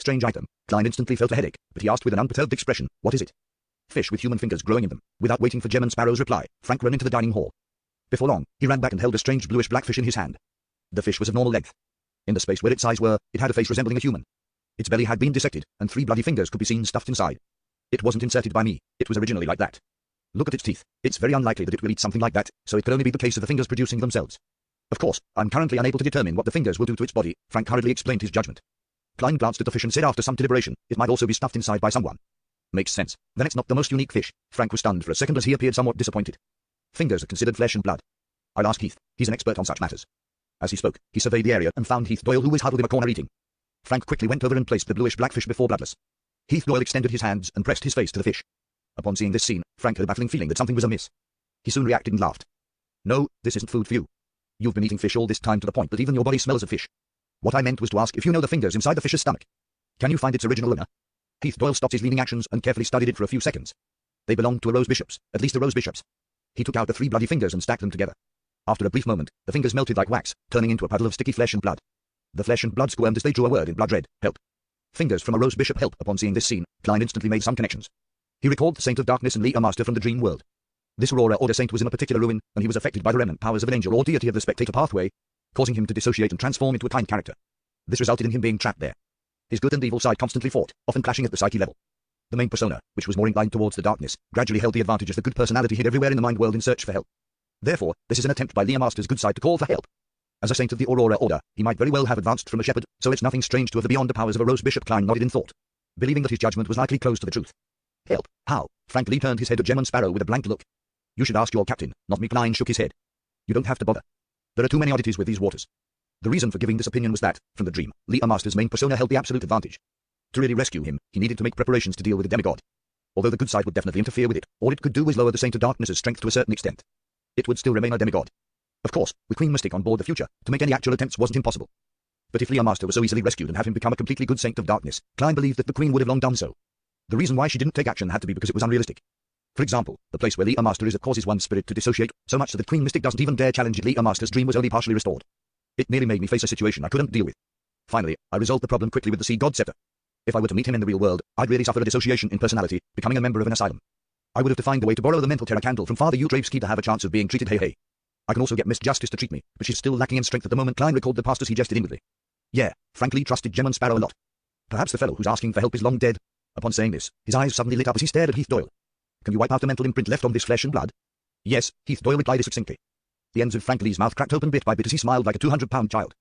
strange item, Klein instantly felt a headache, but he asked with an unperturbed expression, "What is it?" "Fish with human fingers growing in them." Without waiting for Gem and Sparrow's reply, Frank ran into the dining hall. Before long, he ran back and held a strange bluish-black fish in his hand. The fish was of normal length. In the space where its eyes were, it had a face resembling a human. Its belly had been dissected, and 3 bloody fingers could be seen stuffed inside. It wasn't inserted by me, it was originally like that. Look at its teeth. It's very unlikely that it will eat something like that, so it could only be the case of the fingers producing themselves. Of course, I'm currently unable to determine what the fingers will do to its body. Frank hurriedly explained his judgment. Klein glanced at the fish and said after some deliberation, it might also be stuffed inside by someone. Makes sense. Then it's not the most unique fish. Frank was stunned for a second as he appeared somewhat disappointed. Fingers are considered flesh and blood. I'll ask Heath. He's an expert on such matters. As he spoke, he surveyed the area and found Heath Doyle, who was huddled in a corner eating. Frank quickly went over and placed the bluish-black fish before Bloodless. Heath Doyle extended his hands and pressed his face to the fish. Upon seeing this scene, Frank had a baffling feeling that something was amiss. He soon reacted and laughed. "No, this isn't food for you. You've been eating fish all this time to the point that even your body smells of fish. What I meant was to ask if you know the fingers inside the fish's stomach. Can you find its original owner?" Heath Doyle stopped his leaning actions and carefully studied it for a few seconds. They belonged to a Rose Bishop's, at least a Rose Bishop's. He took out the 3 bloody fingers and stacked them together. After a brief moment, the fingers melted like wax, turning into a puddle of sticky flesh and blood. The flesh and blood squirmed as they drew a word in blood red, "Help." Fingers from a Rose Bishop, help. Upon seeing this scene, Klein instantly made some connections. He recalled the Saint of Darkness and Lee, a master from the dream world. This Aurora Order Saint was in a particular ruin, and he was affected by the remnant powers of an angel or deity of the spectator pathway, causing him to dissociate and transform into a kind character. This resulted in him being trapped there. His good and evil side constantly fought, often clashing at the psyche level. The main persona, which was more inclined towards the darkness, gradually held the advantage as the good personality hid everywhere in the mind world in search for help. Therefore, this is an attempt by Leah Master's good side to call for help. As a saint of the Aurora Order, he might very well have advanced from a shepherd, so it's nothing strange to have the beyond the powers of a Rose Bishop. Klein nodded in thought, believing that his judgment was likely close to the truth. "Help? How?" Frank Lee turned his head at Gem and Sparrow with a blank look. "You should ask your captain, not me." Klein shook his head. "You don't have to bother. There are too many oddities with these waters." The reason for giving this opinion was that, from the dream, Leah Master's main persona held the absolute advantage. To really rescue him, he needed to make preparations to deal with a demigod. Although the good side would definitely interfere with it, all it could do was lower the Saint of Darkness's strength to a certain extent. It would still remain a demigod. Of course, with Queen Mystic on board the future, to make any actual attempts wasn't impossible. But if Leah Master was so easily rescued and have him become a completely good Saint of Darkness, Klein believed that the Queen would have long done so. The reason why she didn't take action had to be because it was unrealistic. For example, the place where Leah Master is causes one's spirit to dissociate, so much that Queen Mystic doesn't even dare challenge it. Leah Master's dream was only partially restored. It nearly made me face a situation I couldn't deal with. Finally, I resolved the problem quickly with the Sea God Scepter. If I were to meet him in the real world, I'd really suffer a dissociation in personality, becoming a member of an asylum. I would have to find a way to borrow the mental terror candle from Father Utravsky to have a chance of being treated. Hey. I can also get Miss Justice to treat me, but she's still lacking in strength at the moment. Klein recalled the past as he jested inwardly. Yeah, frankly trusted Gem and Sparrow a lot. Perhaps the fellow who's asking for help is long dead. Upon saying this, his eyes suddenly lit up as he stared at Heath Doyle. Can you wipe out the mental imprint left on this flesh and blood? Yes, Heath Doyle replied succinctly. The ends of Frank Lee's mouth cracked open bit by bit as he smiled like a 200-pound child.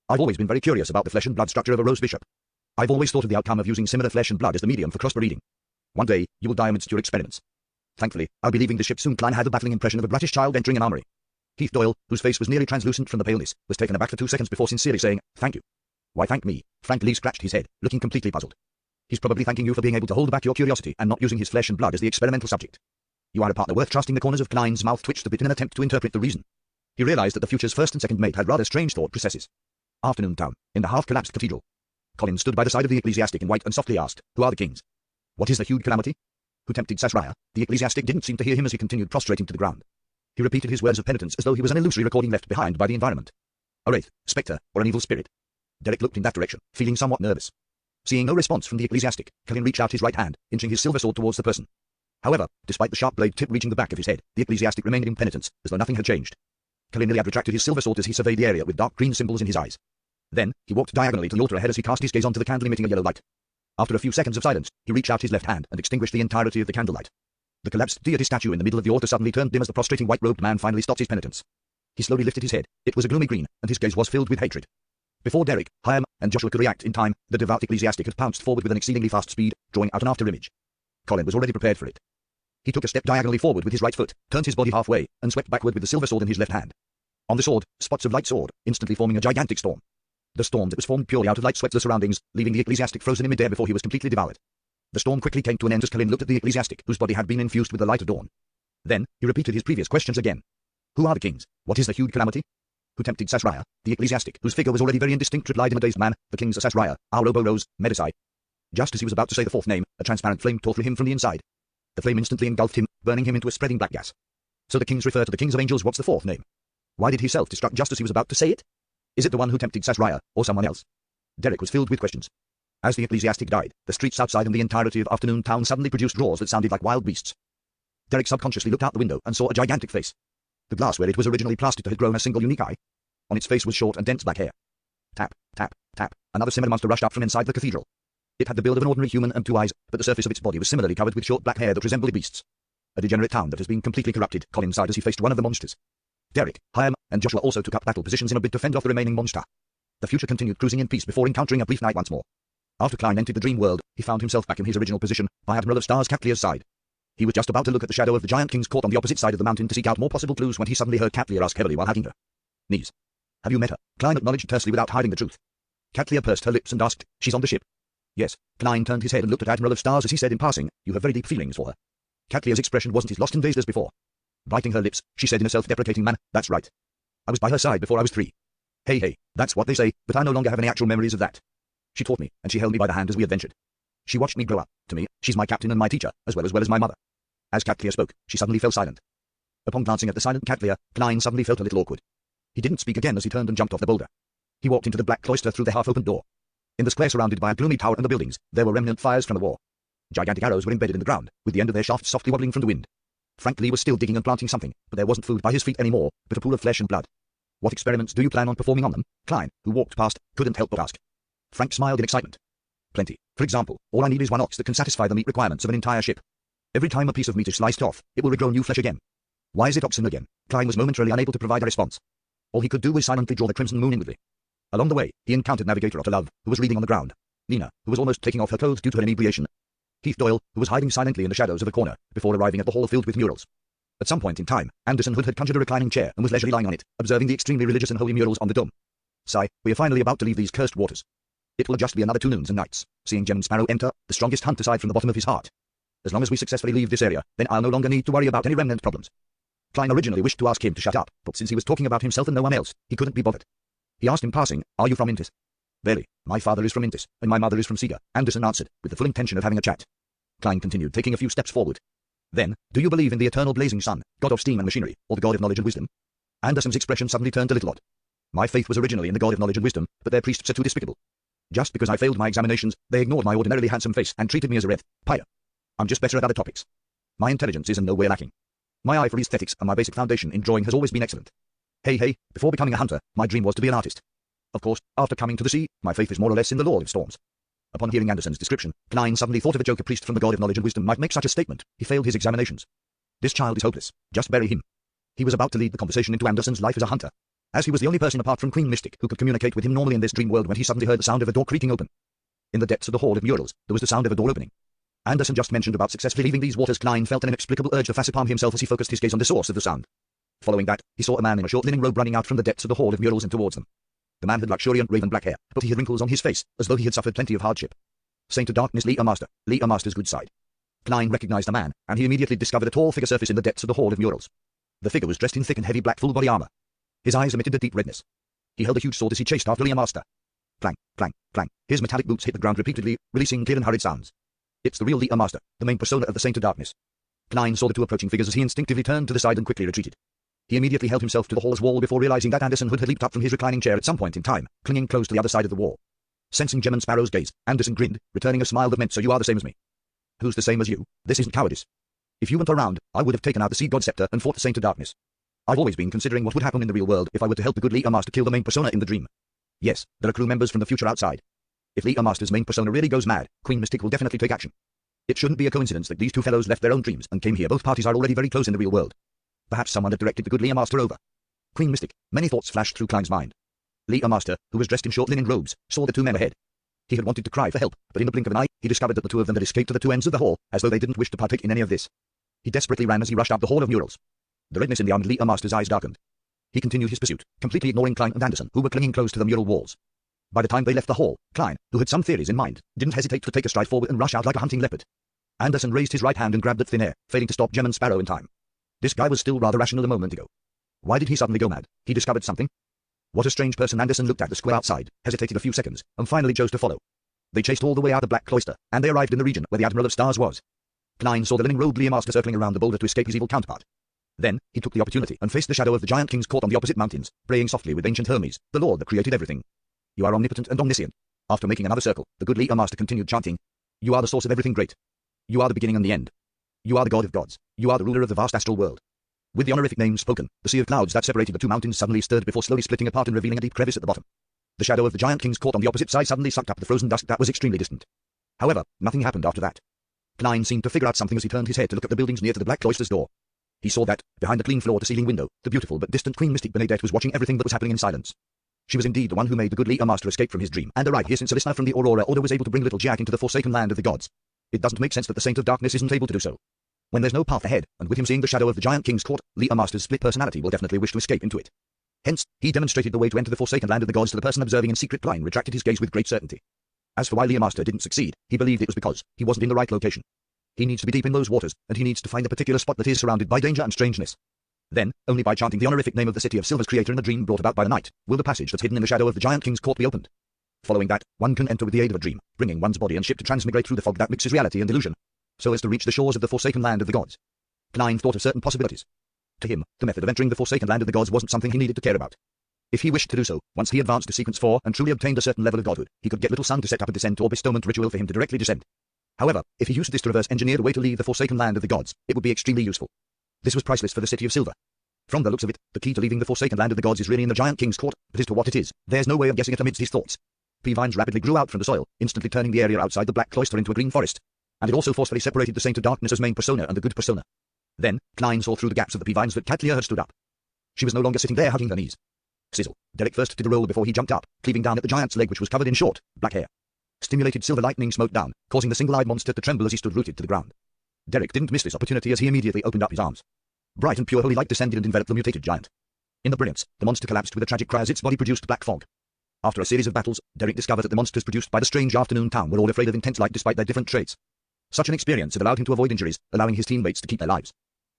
I've always been very curious about the flesh and blood structure of a Rose Bishop. I've always thought of the outcome of using similar flesh and blood as the medium for crossbreeding. One day, you will die amidst your experiments. Thankfully, I'll be leaving the ship soon. Klein had the baffling impression of a bratish child entering an armory. Heath Doyle, whose face was nearly translucent from the paleness, was taken aback for 2 seconds before sincerely saying, "Thank you." "Why thank me?" Frank Lee scratched his head, looking completely puzzled. "He's probably thanking you for being able to hold back your curiosity and not using his flesh and blood as the experimental subject. You are a partner worth trusting." The corners of Klein's mouth twitched a bit in an attempt to interpret the reason. He realized that the future's first and second mate had rather strange thought processes. Afternoon town, in the half-collapsed cathedral. Colin stood by the side of the ecclesiastic in white and softly asked, "Who are the kings? What is the huge calamity? Who tempted Sasraya?" The ecclesiastic didn't seem to hear him as he continued prostrating to the ground. He repeated his words of penitence as though he was an illusory recording left behind by the environment. "A wraith, spectre, or an evil spirit?" Derek looked in that direction, feeling somewhat nervous. Seeing no response from the ecclesiastic, Colin reached out his right hand, inching his silver sword towards the person. However, despite the sharp blade tip reaching the back of his head, the ecclesiastic remained in penitence, as though nothing had changed. Colin had retracted his silver sword as he surveyed the area with dark green symbols in his eyes. Then, he walked diagonally to the altar ahead as he cast his gaze onto the candle emitting a yellow light. After a few seconds of silence, he reached out his left hand and extinguished the entirety of the candlelight. The collapsed deity statue in the middle of the altar suddenly turned dim as the prostrating white-robed man finally stopped his penitence. He slowly lifted his head. It was a gloomy green, and his gaze was filled with hatred. Before Derek, Hyam, and Joshua could react in time, the devout ecclesiastic had pounced forward with an exceedingly fast speed, drawing out an after-image. Colin was already prepared for it. He took a step diagonally forward with his right foot, turned his body halfway, and swept backward with the silver sword in his left hand. On the sword, spots of light soared, instantly forming a gigantic storm. The storm that was formed purely out of light swept the surroundings, leaving the ecclesiastic frozen in midair before he was completely devoured. The storm quickly came to an end as Colin looked at the ecclesiastic, whose body had been infused with the light of dawn. Then, he repeated his previous questions again. "Who are the kings? What is the huge calamity? Who tempted Sasraya?" The ecclesiastic, whose figure was already very indistinct, replied in a dazed man, "The kings are Sasraya, Ouroboros, Medicai." Just as he was about to say the fourth name, a transparent flame tore through him from the inside. The flame instantly engulfed him, burning him into a spreading black gas. So the kings refer to the kings of angels. What's the fourth name? Why did he self-destruct just as he was about to say it? Is it the one who tempted Sasraya, or someone else? Derek was filled with questions. As the ecclesiastic died, the streets outside and the entirety of afternoon town suddenly produced roars that sounded like wild beasts. Derek subconsciously looked out the window and saw a gigantic face. The glass where it was originally plastered had grown a single unique eye. On its face was short and dense black hair. Tap, tap, tap. Another similar monster rushed out from inside the cathedral. It had the build of an ordinary human and 2 eyes, but the surface of its body was similarly covered with short black hair that resembled beasts. A degenerate town that has been completely corrupted, Colin sighed as he faced one of the monsters. Derek, Hyam, and Joshua also took up battle positions in a bid to fend off the remaining monster. The future continued cruising in peace before encountering a brief night once more. After Klein entered the dream world, he found himself back in his original position, by Admiral of Stars Catlear's side. He was just about to look at the shadow of the giant king's court on the opposite side of the mountain to seek out more possible clues when he suddenly heard Catlear ask heavily while hugging her. "Niece, have you met her?" Klein acknowledged tersely without hiding the truth. Catlear pursed her lips and asked, "She's on the ship?" "Yes." Klein turned his head and looked at Admiral of Stars as he said in passing, "You have very deep feelings for her." Catlear's expression wasn't as lost and dazed as before. Biting her lips, she said in a self-deprecating manner, "That's right. I was by her side before I was 3. Hey, that's what they say, but I no longer have any actual memories of that. She taught me, and she held me by the hand as we adventured. She watched me grow up. To me, she's my captain and my teacher, as well as my mother." As Catlear spoke, she suddenly fell silent. Upon glancing at the silent Catlear, Klein suddenly felt a little awkward. He didn't speak again as he turned and jumped off the boulder. He walked into the black cloister through the half-opened door. In the square surrounded by a gloomy tower and the buildings, there were remnant fires from the war. Gigantic arrows were embedded in the ground, with the end of their shafts softly wobbling from the wind. Frank Lee was still digging and planting something, but there wasn't food by his feet anymore, but a pool of flesh and blood. "What experiments do you plan on performing on them?" Klein, who walked past, couldn't help but ask. Frank smiled in excitement. "Plenty. For example, all I need is 1 ox that can satisfy the meat requirements of an entire ship. Every time a piece of meat is sliced off, it will regrow new flesh again." "Why is it oxen again?" Klein was momentarily unable to provide a response. All he could do was silently draw the crimson moon inwardly. Along the way, he encountered Navigator Otterlove, who was reading on the ground. Nina, who was almost taking off her clothes due to her inebriation. Heath Doyle, who was hiding silently in the shadows of a corner, before arriving at the hall filled with murals. At some point in time, Anderson Hood had conjured a reclining chair and was leisurely lying on it, observing the extremely religious and holy murals on the dome. "Sigh, we are finally about to leave these cursed waters. It will just be another 2 noons and nights, seeing Gem and Sparrow enter, the strongest hunt aside from the bottom of his heart. As long as we successfully leave this area, then I'll no longer need to worry about any remnant problems." Klein originally wished to ask him to shut up, but since he was talking about himself and no one else, he couldn't be bothered. He asked in passing, "Are you from Intis?" "Barely. My father is from Intis, and my mother is from Sega," Anderson answered, with the full intention of having a chat. Klein continued, taking a few steps forward. "Then, do you believe in the eternal blazing sun, god of steam and machinery, or the god of knowledge and wisdom?" Anderson's expression suddenly turned a little odd. "My faith was originally in the god of knowledge and wisdom, but their priests are too despicable. Just because I failed my examinations, they ignored my ordinarily handsome face and treated me as a wreath, pyre. I'm just better at other topics. My intelligence is in no way lacking. My eye for aesthetics and my basic foundation in drawing has always been excellent. Hey, before becoming a hunter, my dream was to be an artist. Of course, after coming to the sea, my faith is more or less in the Lord of Storms." Upon hearing Anderson's description, Klein suddenly thought of a joke a priest from the god of knowledge and wisdom might make such a statement. He failed his examinations. "This child is hopeless. Just bury him." He was about to lead the conversation into Anderson's life as a hunter, as he was the only person apart from Queen Mystic who could communicate with him normally in this dream world when he suddenly heard the sound of a door creaking open. In the depths of the hall of murals, there was the sound of a door opening. Anderson just mentioned about successfully leaving these waters. Klein felt an inexplicable urge to facepalm himself as he focused his gaze on the source of the sound. Following that, he saw a man in a short linen robe running out from the depths of the hall of murals and towards them. The man had luxuriant raven black hair, but he had wrinkles on his face, as though he had suffered plenty of hardship. Saint of Darkness Lee Master's good side. Klein recognized the man, and he immediately discovered a tall figure surface in the depths of the hall of murals. The figure was dressed in thick and heavy black full-body armor. His eyes emitted a deep redness. He held a huge sword as he chased after Lee Master. Clang, clang, clang. His metallic boots hit the ground repeatedly, releasing clear and hurried sounds. It's the real Lee Master, the main persona of the Saint of Darkness. Klein saw the 2 approaching figures as he instinctively turned to the side and quickly retreated. He immediately held himself to the hall's wall before realizing that Anderson Hood had leaped up from his reclining chair at some point in time, clinging close to the other side of the wall. Sensing Gem and Sparrow's gaze, Anderson grinned, returning a smile that meant, "So you are the same as me." "Who's the same as you? This isn't cowardice. If you weren't around, I would have taken out the Sea God Scepter and fought the Saint of Darkness. I've always been considering what would happen in the real world if I were to help the good Lee Master kill the main persona in the dream. Yes, there are crew members from the future outside. If Lee Master's main persona really goes mad, Queen Mystic will definitely take action. It shouldn't be a coincidence that these 2 fellows left their own dreams and came here. Both parties are already very close in the real world. Perhaps someone had directed the good Lee Master over. Queen Mystic. Many thoughts flashed through Klein's mind. Lee Master, who was dressed in short linen robes, saw the 2 men ahead. He had wanted to cry for help, but in the blink of an eye, he discovered that the 2 of them had escaped to the 2 ends of the hall, as though they didn't wish to partake in any of this. He desperately ran as he rushed out the hall of murals. The redness in the armed Lee Master's eyes darkened. He continued his pursuit, completely ignoring Klein and Anderson, who were clinging close to the mural walls. By the time they left the hall, Klein, who had some theories in mind, didn't hesitate to take a stride forward and rush out like a hunting leopard. Anderson raised his right hand and grabbed at thin air, failing to stop Gem and Sparrow in time. This guy was still rather rational a moment ago. Why did he suddenly go mad? He discovered something? What a strange person. Anderson looked at the square outside, hesitated a few seconds, and finally chose to follow. They chased all the way out the Black Cloister, and they arrived in the region where the Admiral of Stars was. Klein saw the linen-robed Lee Master circling around the boulder to escape his evil counterpart. Then, he took the opportunity and faced the shadow of the giant king's court on the opposite mountains, praying softly with ancient Hermes, the Lord that created everything. You are omnipotent and omniscient. After making another circle, the good Leader Master continued chanting, "You are the source of everything great. You are the beginning and the end. You are the God of gods. You are the ruler of the vast astral world." With the honorific name spoken, the sea of clouds that separated the two mountains suddenly stirred before slowly splitting apart and revealing a deep crevice at the bottom. The shadow of the giant king's court on the opposite side suddenly sucked up the frozen dust that was extremely distant. However, nothing happened after that. Klein seemed to figure out something as he turned his head to look at the buildings near to the Black Cloister's door. He saw that, behind the clean floor-to-ceiling window, the beautiful but distant Queen Mystic Benedette was watching everything that was happening in silence. She was indeed the one who made the good Leader Master escape from his dream and arrive here since a listener from the Aurora Order was able to bring little Jack into the forsaken land of the gods. It doesn't make sense that the Saint of Darkness isn't able to do so. When there's no path ahead, and with him seeing the shadow of the giant king's court, Leader Master's split personality will definitely wish to escape into it. Hence, he demonstrated the way to enter the forsaken land of the gods to the person observing in secret. Klein retracted his gaze with great certainty. As for why Leader Master didn't succeed, he believed it was because he wasn't in the right location. He needs to be deep in those waters, and he needs to find a particular spot that is surrounded by danger and strangeness. Then, only by chanting the honorific name of the City of Silver's creator in the dream brought about by the night, will the passage that's hidden in the shadow of the giant king's court be opened. Following that, one can enter with the aid of a dream, bringing one's body and ship to transmigrate through the fog that mixes reality and illusion, so as to reach the shores of the forsaken land of the gods. Klein thought of certain possibilities. To him, the method of entering the forsaken land of the gods wasn't something he needed to care about. If he wished to do so, once he advanced to sequence 4 and truly obtained a certain level of godhood, he could get Little Sun to set up a descent or bestowment ritual for him to directly descend. However, if he used this to reverse engineer the way to leave the forsaken land of the gods, it would be extremely useful. This was priceless for the City of Silver. From the looks of it, the key to leaving the forsaken land of the gods is really in the giant king's court, but as to what it is, there's no way of guessing it amidst his thoughts. Pea vines rapidly grew out from the soil, instantly turning the area outside the Black Cloister into a green forest, and it also forcefully separated the Saint of Darkness's main persona and the good persona. Then, Klein saw through the gaps of the pea vines that Katlia had stood up. She was no longer sitting there hugging her knees. Sizzle. Derek first did the roll before he jumped up, cleaving down at the giant's leg which was covered in short, black hair. Stimulated silver lightning smote down, causing the single-eyed monster to tremble as he stood rooted to the ground. Derek didn't miss this opportunity as he immediately opened up his arms. Bright and pure holy light descended and enveloped the mutated giant. In the brilliance, the monster collapsed with a tragic cry as its body produced black fog. After a series of battles, Derek discovered that the monsters produced by the strange afternoon town were all afraid of intense light despite their different traits. Such an experience had allowed him to avoid injuries, allowing his teammates to keep their lives.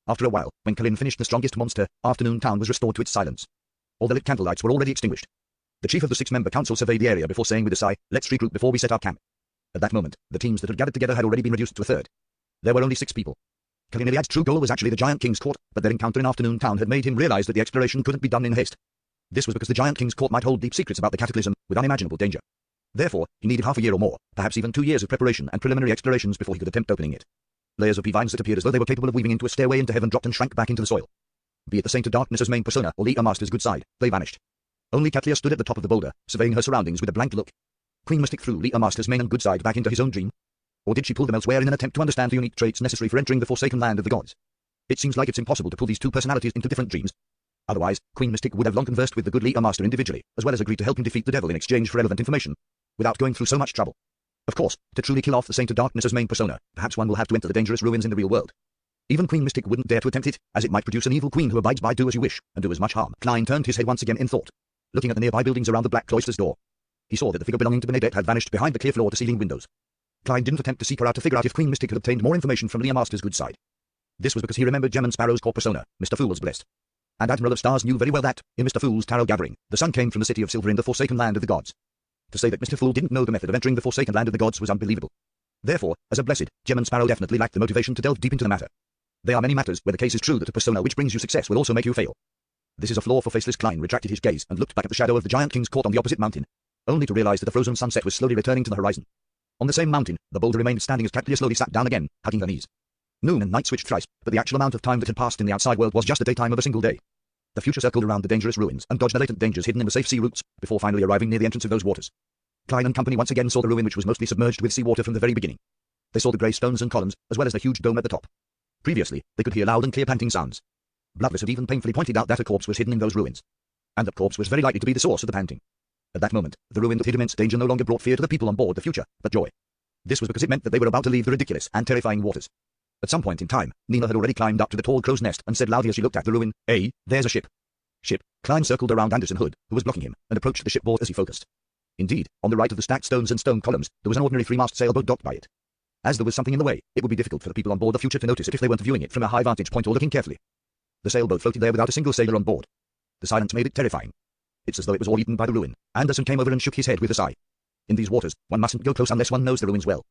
After a while, when Kalin finished the strongest monster, Afternoon Town was restored to its silence. All the lit candlelights were already extinguished. The chief of the 6-member council surveyed the area before saying with a sigh, "Let's regroup before we set our camp." At that moment, the teams that had gathered together had already been reduced to a third. There were only 6 people. Kalin Iliad's true goal was actually the Giant King's court, but their encounter in Afternoon Town had made him realize that the exploration couldn't be done in haste. This was because the Giant King's court might hold deep secrets about the cataclysm, with unimaginable danger. Therefore, he needed half a year or more, perhaps even 2 years of preparation and preliminary explorations before he could attempt opening it. Layers of pea vines that appeared as though they were capable of weaving into a stairway into heaven dropped and shrank back into the soil. Be it the Saint of Darkness's main persona or Leader Master's good side, they vanished. Only Katlia stood at the top of the boulder, surveying her surroundings with a blank look. Queen Mystic threw Leader Master's main and good side back into his own dream. Or did she pull them elsewhere in an attempt to understand the unique traits necessary for entering the forsaken land of the gods? It seems like it's impossible to pull these two personalities into different dreams. Otherwise, Queen Mystic would have long conversed with the good Leader Master individually, as well as agreed to help him defeat the devil in exchange for relevant information, without going through so much trouble. Of course, to truly kill off the Saint of Darkness's main persona, perhaps one will have to enter the dangerous ruins in the real world. Even Queen Mystic wouldn't dare to attempt it, as it might produce an evil queen who abides by do as you wish, and do as much harm. Klein turned his head once again in thought, looking at the nearby buildings around the Black Cloister's door. He saw that the figure belonging to Benedette had vanished behind the clear floor-to-ceiling windows. Klein didn't attempt to seek her out to figure out if Queen Mystic had obtained more information from Leader Master's good side. This was because he remembered Gem and Sparrow's core persona, Mr. Fool's Blessed. And Admiral of Stars knew very well that, in Mr. Fool's tarot gathering, the sun came from the City of Silver in the forsaken land of the gods. To say that Mr. Fool didn't know the method of entering the forsaken land of the gods was unbelievable. Therefore, as a blessed, Gem and Sparrow definitely lacked the motivation to delve deep into the matter. There are many matters where the case is true that a persona which brings you success will also make you fail. This is a flaw for faceless. Klein retracted his gaze and looked back at the shadow of the Giant King's court on the opposite mountain, only to realize that the frozen sunset was slowly returning to the horizon. On the same mountain, the boulder remained standing as Katlia slowly sat down again, hugging her knees. Noon and night switched thrice, but the actual amount of time that had passed in the outside world was just the daytime of a single day. The future circled around the dangerous ruins and dodged the latent dangers hidden in the safe sea routes, before finally arriving near the entrance of those waters. Klein and company once again saw the ruin which was mostly submerged with seawater from the very beginning. They saw the grey stones and columns, as well as the huge dome at the top. Previously, they could hear loud and clear panting sounds. Bloodless had even painfully pointed out that a corpse was hidden in those ruins. And that corpse was very likely to be the source of the panting. At that moment, the ruin that hid immense danger no longer brought fear to the people on board the future, but joy. This was because it meant that they were about to leave the ridiculous and terrifying waters. At some point in time, Nina had already climbed up to the tall crow's nest and said loudly as she looked at the ruin, "Hey, there's a ship." Ship. Klein circled around Anderson Hood, who was blocking him, and approached the shipboard as he focused. Indeed, on the right of the stacked stones and stone columns, there was an ordinary 3-mast sailboat docked by it. As there was something in the way, it would be difficult for the people on board the future to notice it if they weren't viewing it from a high vantage point or looking carefully. The sailboat floated there without a single sailor on board. The silence made it terrifying. It's as though it was all eaten by the ruin. Anderson came over and shook his head with a sigh. In these waters, one mustn't go close unless one knows the ruins well.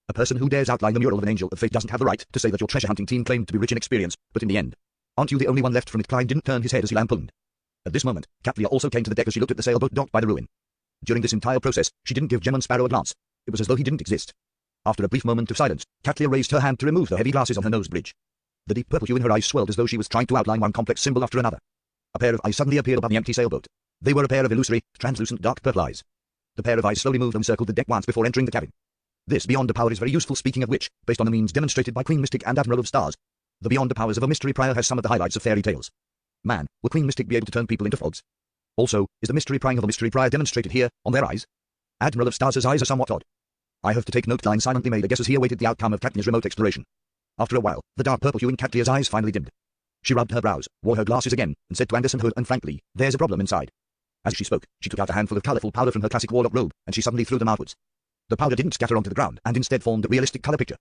A person who dares outline the mural of an angel of fate doesn't have the right to say that your treasure hunting team claimed to be rich in experience, but in the end, aren't you the only one left from it? Klein didn't turn his head as he lampooned. At this moment, Katlia also came to the deck as she looked at the sailboat docked by the ruin. During this entire process, she didn't give Gemon Sparrow a glance. It was as though he didn't exist. After a brief moment of silence, Katlia raised her hand to remove the heavy glasses on her nose bridge. The deep purple hue in her eyes swelled as though she was trying to outline one complex symbol after another. A pair of eyes suddenly appeared above the empty sailboat. They were a pair of illusory, translucent dark purple eyes. The pair of eyes slowly moved and circled the deck once before entering the cabin. This beyond a power is very useful, speaking of which, based on the means demonstrated by Queen Mystic and Admiral of Stars. The beyond the powers of a mystery prior has some of the highlights of fairy tales. Man, will Queen Mystic be able to turn people into frogs? Also, is the mystery prying of a mystery prior demonstrated here, on their eyes? Admiral of Stars' eyes are somewhat odd. I have to take note. Klein silently made a guess as he awaited the outcome of Katlia's remote exploration. After a while, the dark purple hue in Katlia's eyes finally dimmed. She rubbed her brows, wore her glasses again, and said to Anderson Hood and Frank Lee, "There's a problem inside." As she spoke, she took out a handful of colorful powder from her classic warlock robe, and she suddenly threw them outwards. The powder didn't scatter onto the ground, and instead formed a realistic color picture.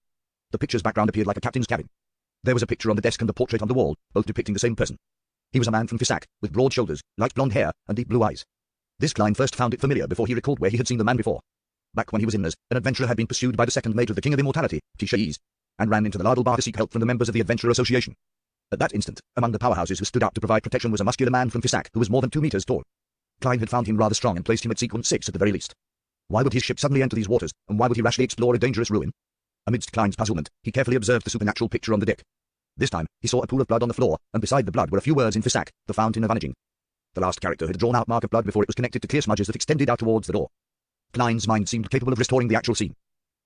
The picture's background appeared like a captain's cabin. There was a picture on the desk and a portrait on the wall, both depicting the same person. He was a man from Fisak, with broad shoulders, light blonde hair, and deep blue eyes. This Klein first found it familiar before he recalled where he had seen the man before. Back when he was in Naz, an adventurer had been pursued by the second mate of the King of Immortality, Tishaes, and ran into the Lardal Bar to seek help from the members of the Adventurer Association. At that instant, among the powerhouses who stood out to provide protection was a muscular man from Fisak who was more than 2 meters tall. Klein had found him rather strong and placed him at sequence 6 at the very least. Why would his ship suddenly enter these waters, and why would he rashly explore a dangerous ruin? Amidst Klein's puzzlement, he carefully observed the supernatural picture on the deck. This time, he saw a pool of blood on the floor, and beside the blood were a few words in Fisak, the Fountain of Vanaging. The last character had a drawn-out mark of blood before it was connected to clear smudges that extended out towards the door. Klein's mind seemed capable of restoring the actual scene.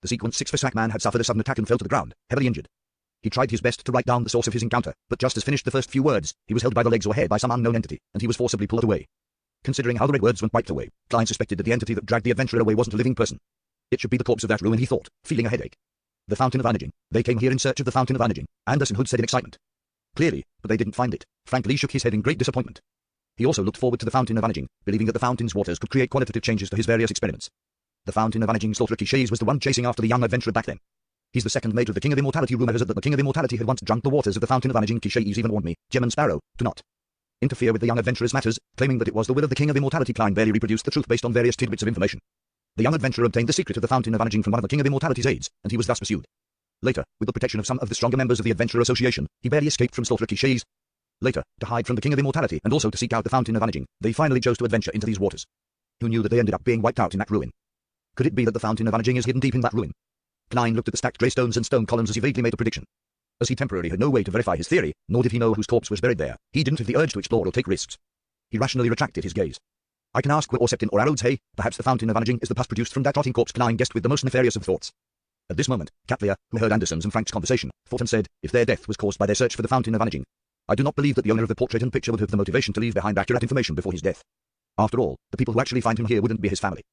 The sequence 6 Fisak man had suffered a sudden attack and fell to the ground, heavily injured. He tried his best to write down the source of his encounter, but just as finished the first few words, he was held by the legs or head by some unknown entity, and he was forcibly pulled away. Considering how the red words went wiped away, Klein suspected that the entity that dragged the adventurer away wasn't a living person. It should be the corpse of that ruin, he thought, feeling a headache. The Fountain of Vanaging. They came here in search of the Fountain of Vanaging, Anderson Hood said in excitement. Clearly, but they didn't find it. Frank Lee shook his head in great disappointment. He also looked forward to the Fountain of Vanaging, believing that the fountain's waters could create qualitative changes to his various experiments. The Fountain of Vanaging Slaughter Shays was the one chasing after the young adventurer back then. He's the second mate of the King of Immortality. Rumor has it that the King of Immortality had once drunk the waters of the Fountain of Vanaging. Shays even warned me, Gemon Sparrow, to not interfere with the young adventurer's matters, claiming that it was the will of the King of Immortality. Klein barely reproduced the truth based on various tidbits of information. The young adventurer obtained the secret of the Fountain of Vanaging from one of the King of Immortality's aides, and he was thus pursued. Later, with the protection of some of the stronger members of the Adventurer Association, he barely escaped from Slaughter Shays. Later, to hide from the King of Immortality and also to seek out the Fountain of Vanaging, they finally chose to adventure into these waters. Who knew that they ended up being wiped out in that ruin? Could it be that the Fountain of Vanaging is hidden deep in that ruin? Klein looked at the stacked grey stones and stone columns as he vaguely made a prediction. As he temporarily had no way to verify his theory, nor did he know whose corpse was buried there, he didn't have the urge to explore or take risks. He rationally retracted his gaze. I can ask or Septin or Arrows, hey, perhaps the Fountain of Vanaging is the pus produced from that rotting corpse. Klein guessed with the most nefarious of thoughts. At this moment, Katlia, who heard Anderson's and Frank's conversation, thought and said, if their death was caused by their search for the Fountain of Vanaging, I do not believe that the owner of the portrait and picture would have the motivation to leave behind accurate information before his death. After all, the people who actually find him here wouldn't be his family.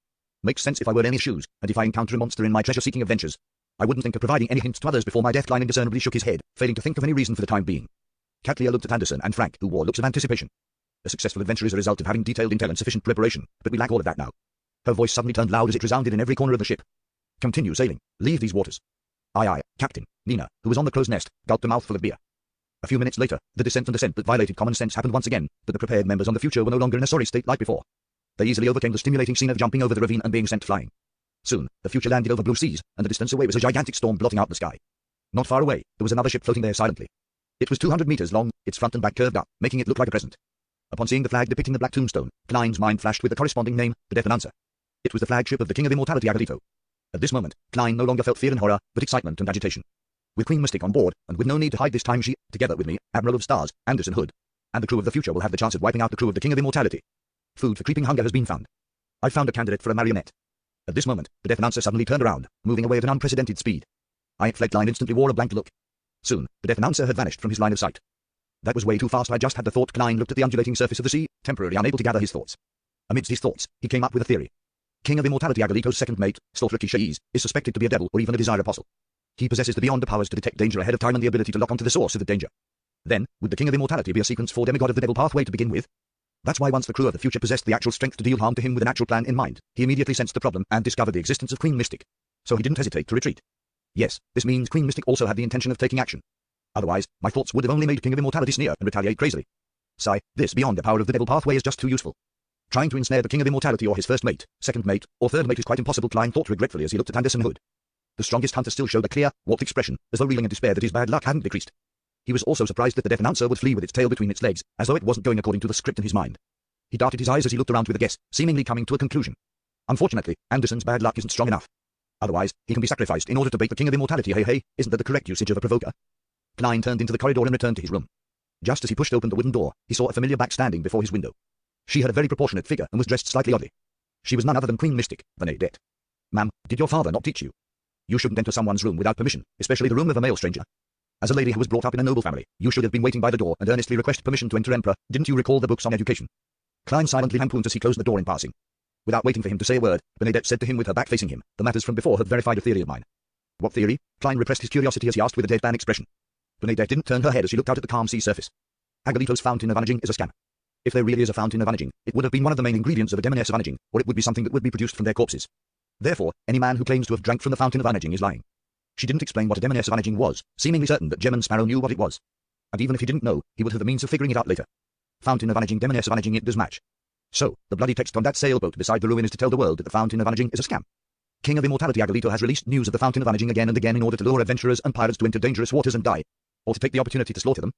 Makes sense if I were in his shoes, and if I encounter a monster in my treasure-seeking adventures, I wouldn't think of providing any hints to others before my death. Klein indiscernibly shook his head, failing to think of any reason for the time being. Katlia looked at Anderson and Frank, who wore looks of anticipation. A successful adventure is a result of having detailed intel and sufficient preparation, but we lack all of that now. Her voice suddenly turned loud as it resounded in every corner of the ship. Continue sailing. Leave these waters. Aye, Captain. Nina, who was on the crow's nest, gulped a mouthful of beer. A few minutes later, the descent that violated common sense happened once again, but the prepared members on the future were no longer in a sorry state like before. They easily overcame the stimulating scene of jumping over the ravine and being sent flying. Soon, the future landed over blue seas, and the distance away was a gigantic storm blotting out the sky. Not far away, there was another ship floating there silently. It was 200 meters long, its front and back curved up, making it look like a crescent. Upon seeing the flag depicting the black tombstone, Klein's mind flashed with the corresponding name, the Death Announcer. It was the flagship of the King of Immortality Agalito. At this moment, Klein no longer felt fear and horror, but excitement and agitation. With Queen Mystic on board, and with no need to hide this time, she, together with me, Admiral of Stars, Anderson Hood, and the crew of the future will have the chance of wiping out the crew of the King of Immortality. Food for creeping hunger has been found. I've found a candidate for a marionette. At this moment, the Death Announcer suddenly turned around, moving away at an unprecedented speed. Klein instantly wore a blank look. Soon, the Death Announcer had vanished from his line of sight. That was way too fast. I just had the thought. Klein looked at the undulating surface of the sea, temporarily unable to gather his thoughts. Amidst his thoughts, he came up with a theory. King of Immortality Agalito's second mate, Slaughter Shays, is suspected to be a devil or even a desire apostle. He possesses the beyond the powers to detect danger ahead of time and the ability to lock onto the source of the danger. Then, would the King of Immortality be a sequence 4 demigod of the devil pathway to begin with? That's why once the crew of the future possessed the actual strength to deal harm to him with an actual plan in mind, he immediately sensed the problem and discovered the existence of Queen Mystic. So he didn't hesitate to retreat. Yes, this means Queen Mystic also had the intention of taking action. Otherwise, my thoughts would have only made King of Immortality sneer and retaliate crazily. Sigh, this beyond the power of the devil pathway is just too useful. Trying to ensnare the King of Immortality or his first mate, second mate, or third mate is quite impossible. Klein thought regretfully as he looked at Anderson Hood. The strongest hunter still showed a clear, warped expression, as though reeling in despair that his bad luck hadn't decreased. He was also surprised that the Death Announcer would flee with its tail between its legs, as though it wasn't going according to the script in his mind. He darted his eyes as he looked around with a guess, seemingly coming to a conclusion. Unfortunately, Anderson's bad luck isn't strong enough. Otherwise, he can be sacrificed in order to bait the king of immortality. Hey hey, isn't that the correct usage of a provoker? Klein turned into the corridor and returned to his room. Just as he pushed open the wooden door, he saw a familiar back standing before his window. She had a very proportionate figure and was dressed slightly oddly. She was none other than Queen Mystic, Bernadette. Ma'am, did your father not teach you? You shouldn't enter someone's room without permission, especially the room of a male stranger. As a lady who was brought up in a noble family, you should have been waiting by the door and earnestly request permission to enter, Emperor. Didn't you recall the books on education? Klein silently lampooned as he closed the door in passing. Without waiting for him to say a word, Bernadette said to him with her back facing him, the matters from before have verified a theory of mine. What theory? Klein repressed his curiosity as he asked with a deadpan expression. Bernadette didn't turn her head as she looked out at the calm sea surface. Agalito's fountain of vanaging is a scam. If there really is a fountain of vanaging, it would have been one of the main ingredients of a demoness of vanaging, or it would be something that would be produced from their corpses. Therefore, any man who claims to have drank from the fountain of vanaging is lying. She didn't explain what a demoness of vanaging was, seemingly certain that Gemman Sparrow knew what it was. And even if he didn't know, he would have the means of figuring it out later. Fountain of vanaging, demoness of vanaging, it does match. So, the bloody text on that sailboat beside the ruin is to tell the world that the fountain of vanaging is a scam. King of Immortality Agalito has released news of the fountain of vanaging again and again in order to lure adventurers and pirates to enter dangerous waters and die, or to take the opportunity to slaughter them.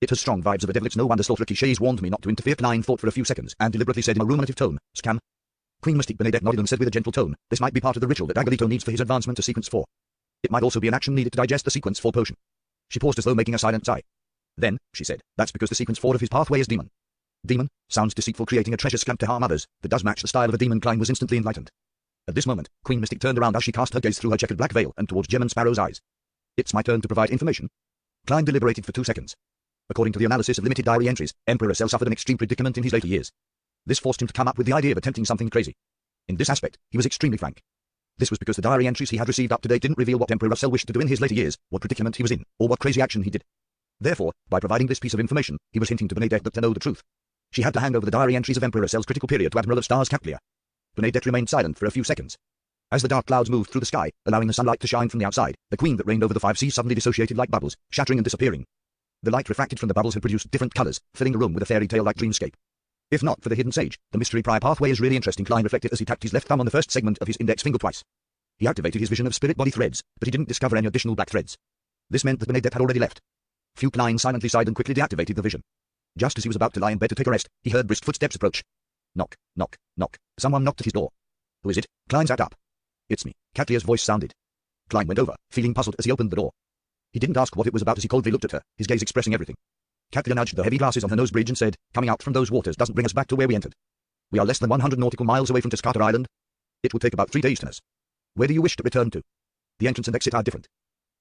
It has strong vibes of a devil. It's no wonder slaughterer clichés warned me not to interfere. Klein thought for a few seconds and deliberately said in a ruminative tone, scam. Queen Mystique Bernadette nodded and said with a gentle tone, this might be part of the ritual that Agalito needs for his advancement to Sequence 4. It might also be an action needed to digest the Sequence 4 potion. She paused as though making a silent sigh. Then, she said, that's because the Sequence 4 of his pathway is demon. Demon? Sounds deceitful, creating a treasure scam to harm others. That does match the style of a demon. Klein was instantly enlightened. At this moment, Queen Mystique turned around as she cast her gaze through her checkered black veil and towards Gemman Sparrow's eyes. It's my turn to provide information. Klein deliberated for 2 seconds. According to the analysis of limited diary entries, Emperor Cell suffered an extreme predicament in his later years. This forced him to come up with the idea of attempting something crazy. In this aspect, he was extremely frank. This was because the diary entries he had received up to date didn't reveal what Emperor Russell wished to do in his later years, what predicament he was in, or what crazy action he did. Therefore, by providing this piece of information, he was hinting to Bernadette that to know the truth, she had to hand over the diary entries of Emperor Russell's critical period to Admiral of Stars Caplia. Bernadette remained silent for a few seconds. As the dark clouds moved through the sky, allowing the sunlight to shine from the outside, the queen that reigned over the 5 seas suddenly dissociated like bubbles, shattering and disappearing. The light refracted from the bubbles had produced different colors, filling the room with a fairy tale-like dreamscape. If not for the hidden sage, the mystery prior pathway is really interesting. Klein reflected as he tapped his left thumb on the first segment of his index finger twice. He activated his vision of spirit body threads, but he didn't discover any additional black threads. This meant that Bernadette had already left. Klein silently sighed and quickly deactivated the vision. Just as he was about to lie in bed to take a rest, he heard brisk footsteps approach. Knock, knock, knock. Someone knocked at his door. Who is it? Klein sat up. It's me, Catlia's voice sounded. Klein went over, feeling puzzled as he opened the door. He didn't ask what it was about as he coldly looked at her, his gaze expressing everything. Catlia nudged the heavy glasses on her nose bridge and said, coming out from those waters doesn't bring us back to where we entered. We are less than 100 nautical miles away from Tuscata Island. It will take about 3 days to us. Where do you wish to return to? The entrance and exit are different.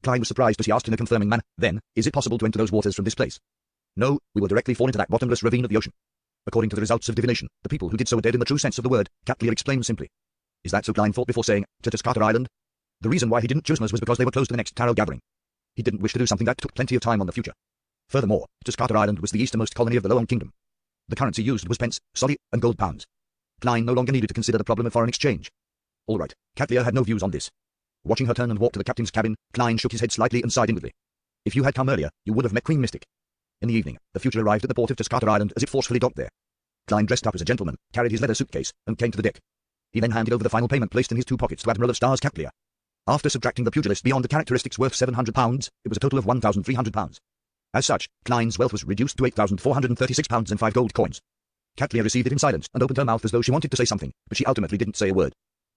Klein was surprised as he asked in a confirming manner, then, is it possible to enter those waters from this place? No, we will directly fall into that bottomless ravine of the ocean. According to the results of divination, the people who did so are dead in the true sense of the word, Catlia explained simply. Is that so? Klein thought before saying, to Tuscata Island? The reason why he didn't choose us was because they were close to the next tarot gathering. He didn't wish to do something that took plenty of time on the future. Furthermore, Tuscata Island was the easternmost colony of the Loan Kingdom. The currency used was pence, solly, and gold pounds. Klein no longer needed to consider the problem of foreign exchange. All right, Catlia had no views on this. Watching her turn and walk to the captain's cabin, Klein shook his head slightly and sighed inwardly. If you had come earlier, you would have met Queen Mystique. In the evening, the future arrived at the port of Tuscata Island as if forcefully docked there. Klein dressed up as a gentleman, carried his leather suitcase, and came to the deck. He then handed over the final payment placed in his 2 pockets to Admiral of Stars Catlia. After subtracting the pugilist beyond the characteristics worth £700, it was a total of £1,300. As such, Klein's wealth was reduced to £8,436 and 5 gold coins. Catlia received it in silence and opened her mouth as though she wanted to say something, but she ultimately didn't say a word.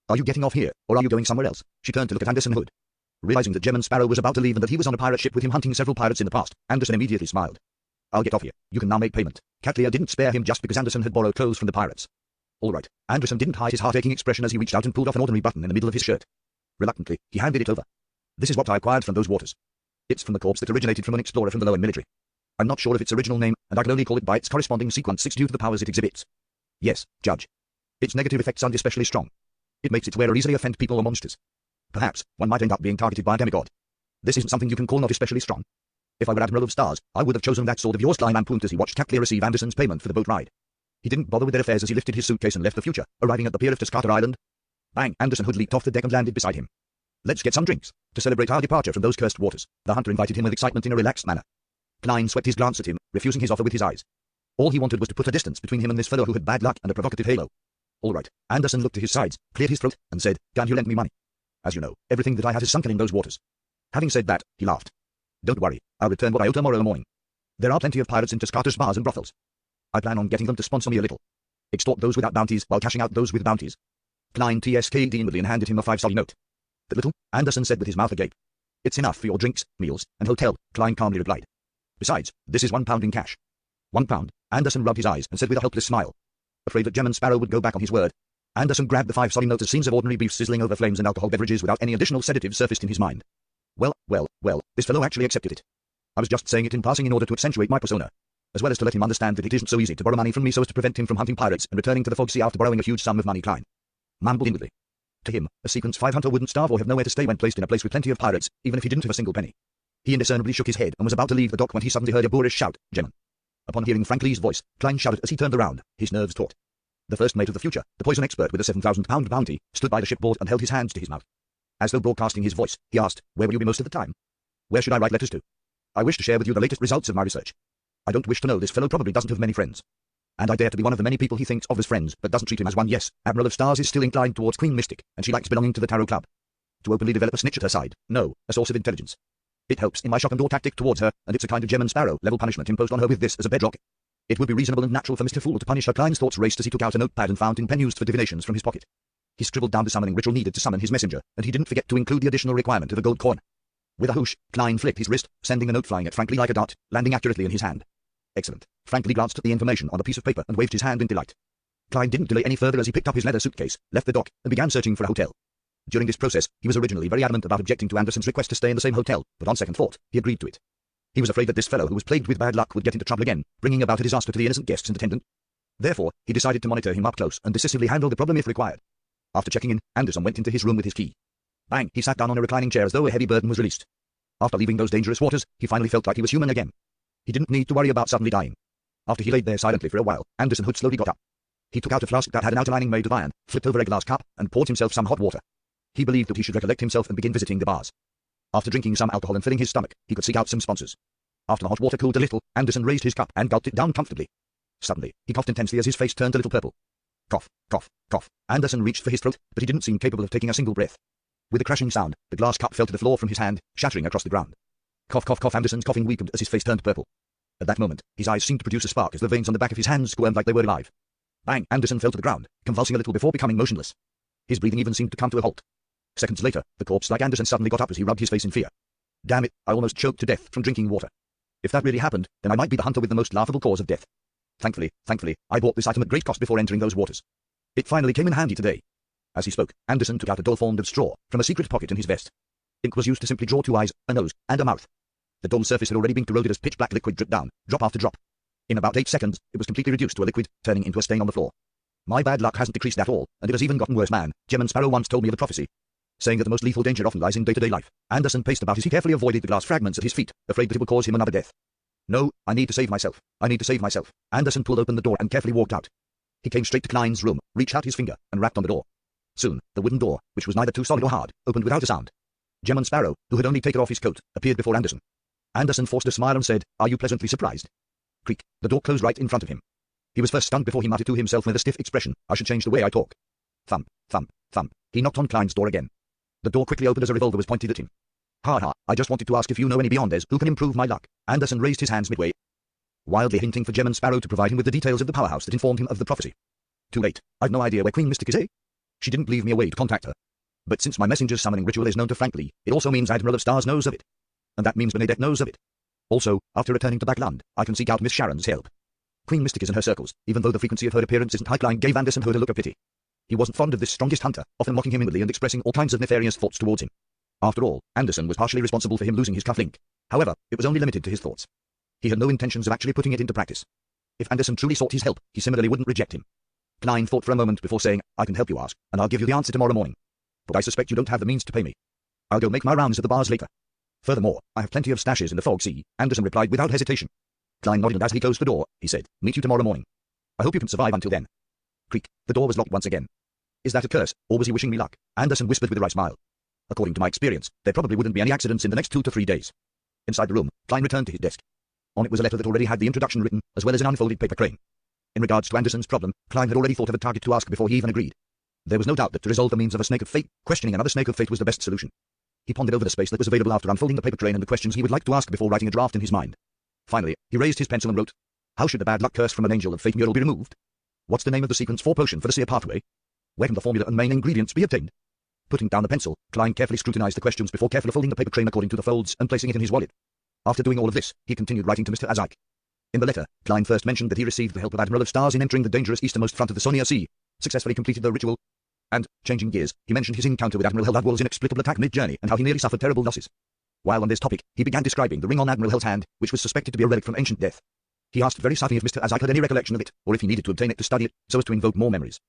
Are you getting off here, or are you going somewhere else? She turned to look at Anderson Hood. Realizing that Gemman Sparrow was about to leave and that he was on a pirate ship with him hunting several pirates in the past, Anderson immediately smiled. I'll get off here. You can now make payment. Catlia didn't spare him just because Anderson had borrowed clothes from the pirates. All right. Anderson didn't hide his heart-aching expression as he reached out and pulled off an ordinary button in the middle of his shirt. Reluctantly, he handed it over. This is what I acquired from those waters. It's from the corpse that originated from an explorer from the Loan military. I'm not sure of its original name, and I can only call it by its corresponding sequence 6 due to the powers it exhibits. Yes, Judge. Its negative effects aren't especially strong. It makes its wearer easily offend people or monsters. Perhaps, one might end up being targeted by a demigod. This isn't something you can call not especially strong. If I were Admiral of Stars, I would have chosen that sword of yours. Klein lampooned as he watched Catlia receive Anderson's payment for the boat ride. He didn't bother with their affairs as he lifted his suitcase and left the future, arriving at the pier of Tuscata Island. Bang! Anderson Hood leaped off the deck and landed beside him. Let's get some drinks, to celebrate our departure from those cursed waters. The hunter invited him with excitement in a relaxed manner. Klein swept his glance at him, refusing his offer with his eyes. All he wanted was to put a distance between him and this fellow who had bad luck and a provocative halo. All right. Anderson looked to his sides, cleared his throat, and said, Can you lend me money? As you know, everything that I have is sunken in those waters. Having said that, he laughed. Don't worry, I'll return what I owe tomorrow morning. There are plenty of pirates in Tuscata's bars and brothels. I plan on getting them to sponsor me a little. Extort those without bounties while cashing out those with bounties. Klein TSK'd inwardly and handed him a 5-solid note. "That little?" Anderson said with his mouth agape. "It's enough for your drinks, meals, and hotel," Klein calmly replied. "Besides, this is £1 in cash." £1? Anderson rubbed his eyes and said with a helpless smile. Afraid that Gemman Sparrow would go back on his word, Anderson grabbed the 5-solid note as scenes of ordinary beef sizzling over flames and alcohol beverages without any additional sedatives surfaced in his mind. Well, this fellow actually accepted it. I was just saying it in passing in order to accentuate my persona, as well as to let him understand that it isn't so easy to borrow money from me so as to prevent him from hunting pirates and returning to the Fog Sea after borrowing a huge sum of money. Klein mumbled inwardly. To him, a Sequence 5 hunter wouldn't starve or have nowhere to stay when placed in a place with plenty of pirates, even if he didn't have a single penny. He indiscernibly shook his head and was about to leave the dock when he suddenly heard a boorish shout, "Gemman!" Upon hearing Frank Lee's voice, Klein shouted as he turned around, his nerves taut. The first mate of the future, the poison expert with a £7,000 bounty, stood by the shipboard and held his hands to his mouth. As though broadcasting his voice, he asked, "Where will you be most of the time?" "Where should I write letters to?" "I wish to share with you the latest results of my research. I don't wish to know this fellow probably doesn't have many friends. And I dare to be one of the many people he thinks of as friends, but doesn't treat him as one. Yes, Admiral of Stars is still inclined towards Queen Mystic, and she likes belonging to the Tarot Club. To openly develop a snitch at her side, no, a source of intelligence. It helps in my shock and awe tactic towards her, and it's a kind of Gemman Sparrow level punishment imposed on her with this as a bedrock. It would be reasonable and natural for Mr. Fool to punish her." Klein's thoughts raced as he took out a notepad and fountain pen used for divinations from his pocket. He scribbled down the summoning ritual needed to summon his messenger, and he didn't forget to include the additional requirement of a gold coin. With a whoosh, Klein flicked his wrist, sending the note flying at Frank Lee like a dart, landing accurately in his hand. Excellent. Frank Lee glanced at the information on a piece of paper and waved his hand in delight. Klein didn't delay any further as he picked up his leather suitcase, left the dock, and began searching for a hotel. During this process, he was originally very adamant about objecting to Anderson's request to stay in the same hotel, but on second thought, he agreed to it. He was afraid that this fellow who was plagued with bad luck would get into trouble again, bringing about a disaster to the innocent guests and attendant. Therefore, he decided to monitor him up close and decisively handle the problem if required. After checking in, Anderson went into his room with his key. Bang! He sat down on a reclining chair as though a heavy burden was released. After leaving those dangerous waters, he finally felt like he was human again. He didn't need to worry about suddenly dying. After he laid there silently for a while, Anderson Hood slowly got up. He took out a flask that had an outer lining made of iron, flipped over a glass cup, and poured himself some hot water. He believed that he should recollect himself and begin visiting the bars. After drinking some alcohol and filling his stomach, he could seek out some sponsors. After the hot water cooled a little, Anderson raised his cup and gulped it down comfortably. Suddenly, he coughed intensely as his face turned a little purple. Cough, cough, cough. Anderson reached for his throat, but he didn't seem capable of taking a single breath. With a crashing sound, the glass cup fell to the floor from his hand, shattering across the ground. Cough, cough, cough. Anderson's coughing weakened as his face turned purple. At that moment, his eyes seemed to produce a spark as the veins on the back of his hands squirmed like they were alive. Bang! Anderson fell to the ground, convulsing a little before becoming motionless. His breathing even seemed to come to a halt. Seconds later, the corpse-like Anderson suddenly got up as he rubbed his face in fear. Damn it, I almost choked to death from drinking water. If that really happened, then I might be the hunter with the most laughable cause of death. Thankfully, I bought this item at great cost before entering those waters. It finally came in handy today. As he spoke, Anderson took out a doll formed of straw from a secret pocket in his vest. Ink was used to simply draw 2 eyes, a nose, and a mouth. The doll's surface had already been corroded as pitch-black liquid dripped down, drop after drop. In about 8 seconds, it was completely reduced to a liquid, turning into a stain on the floor. My bad luck hasn't decreased at all, and it has even gotten worse. Man, Gemman Sparrow once told me of a prophecy, saying that the most lethal danger often lies in day-to-day life. Anderson paced about as he carefully avoided the glass fragments at his feet, afraid that it would cause him another death. No, I need to save myself. I need to save myself. Anderson pulled open the door and carefully walked out. He came straight to Klein's room, reached out his finger, and rapped on the door. Soon, the wooden door, which was neither too solid or hard, opened without a sound. Gemman Sparrow, who had only taken off his coat, appeared before Anderson. Anderson forced a smile and said, "Are you pleasantly surprised?" Creak. The door closed right in front of him. He was first stunned before he muttered to himself with a stiff expression, "I should change the way I talk." Thump, thump, thump. He knocked on Klein's door again. The door quickly opened as a revolver was pointed at him. "Ha ha, I just wanted to ask if you know any Beyonders who can improve my luck." Anderson raised his hands midway, wildly hinting for Gemman Sparrow to provide him with the details of the powerhouse that informed him of the prophecy. Too late. I've no idea where Queen Mystic is, eh? She didn't leave me a way to contact her. But since my messenger's summoning ritual is known to Frank Lee, it also means Admiral of Stars knows of it. And that means Benedette knows of it. Also, after returning to Backland, I can seek out Miss Sharon's help. Queen Mystic is in her circles, even though the frequency of her appearance isn't high. Klein gave Anderson Hood a look of pity. He wasn't fond of this strongest hunter, often mocking him inwardly and expressing all kinds of nefarious thoughts towards him. After all, Anderson was partially responsible for him losing his cufflink. However, it was only limited to his thoughts. He had no intentions of actually putting it into practice. If Anderson truly sought his help, he similarly wouldn't reject him. Klein thought for a moment before saying, "I can help you ask, and I'll give you the answer tomorrow morning. But I suspect you don't have the means to pay me. I'll go make my rounds at the bars later. Furthermore, I have plenty of stashes in the Fog Sea," Anderson replied without hesitation. Klein nodded, and as he closed the door, he said, "Meet you tomorrow morning. I hope you can survive until then." Creak. The door was locked once again. "Is that a curse, or was he wishing me luck?" Anderson whispered with a wry smile. "According to my experience, there probably wouldn't be any accidents in the next 2 to 3 days." Inside the room, Klein returned to his desk. On it was a letter that already had the introduction written, as well as an unfolded paper crane. In regards to Anderson's problem, Klein had already thought of a target to ask before he even agreed. There was no doubt that to resolve the means of a snake of fate, questioning another snake of fate was the best solution. He pondered over the space that was available after unfolding the paper crane and the questions he would like to ask before writing a draft in his mind. Finally, he raised his pencil and wrote, "How should the bad luck curse from an angel of fate mural be removed? What's the name of the sequence 4 potion for the seer pathway? Where can the formula and main ingredients be obtained? Putting down the pencil, Klein carefully scrutinized the questions before carefully folding the paper crane according to the folds and placing it in his wallet. After doing all of this, he continued writing to Mr. Azike. In the letter, Klein first mentioned that he received the help of Admiral of Stars in entering the dangerous easternmost front of the Sonia Sea, successfully completed the ritual, and, changing gears, he mentioned his encounter with Admiral Heldadwall's inexplicable attack mid-journey and how he nearly suffered terrible losses. While on this topic, he began describing the ring on Admiral Hell's hand, which was suspected to be a relic from ancient death. He asked very suddenly if Mr. Azike had any recollection of it, or if he needed to obtain it to study it, so as to invoke more memories.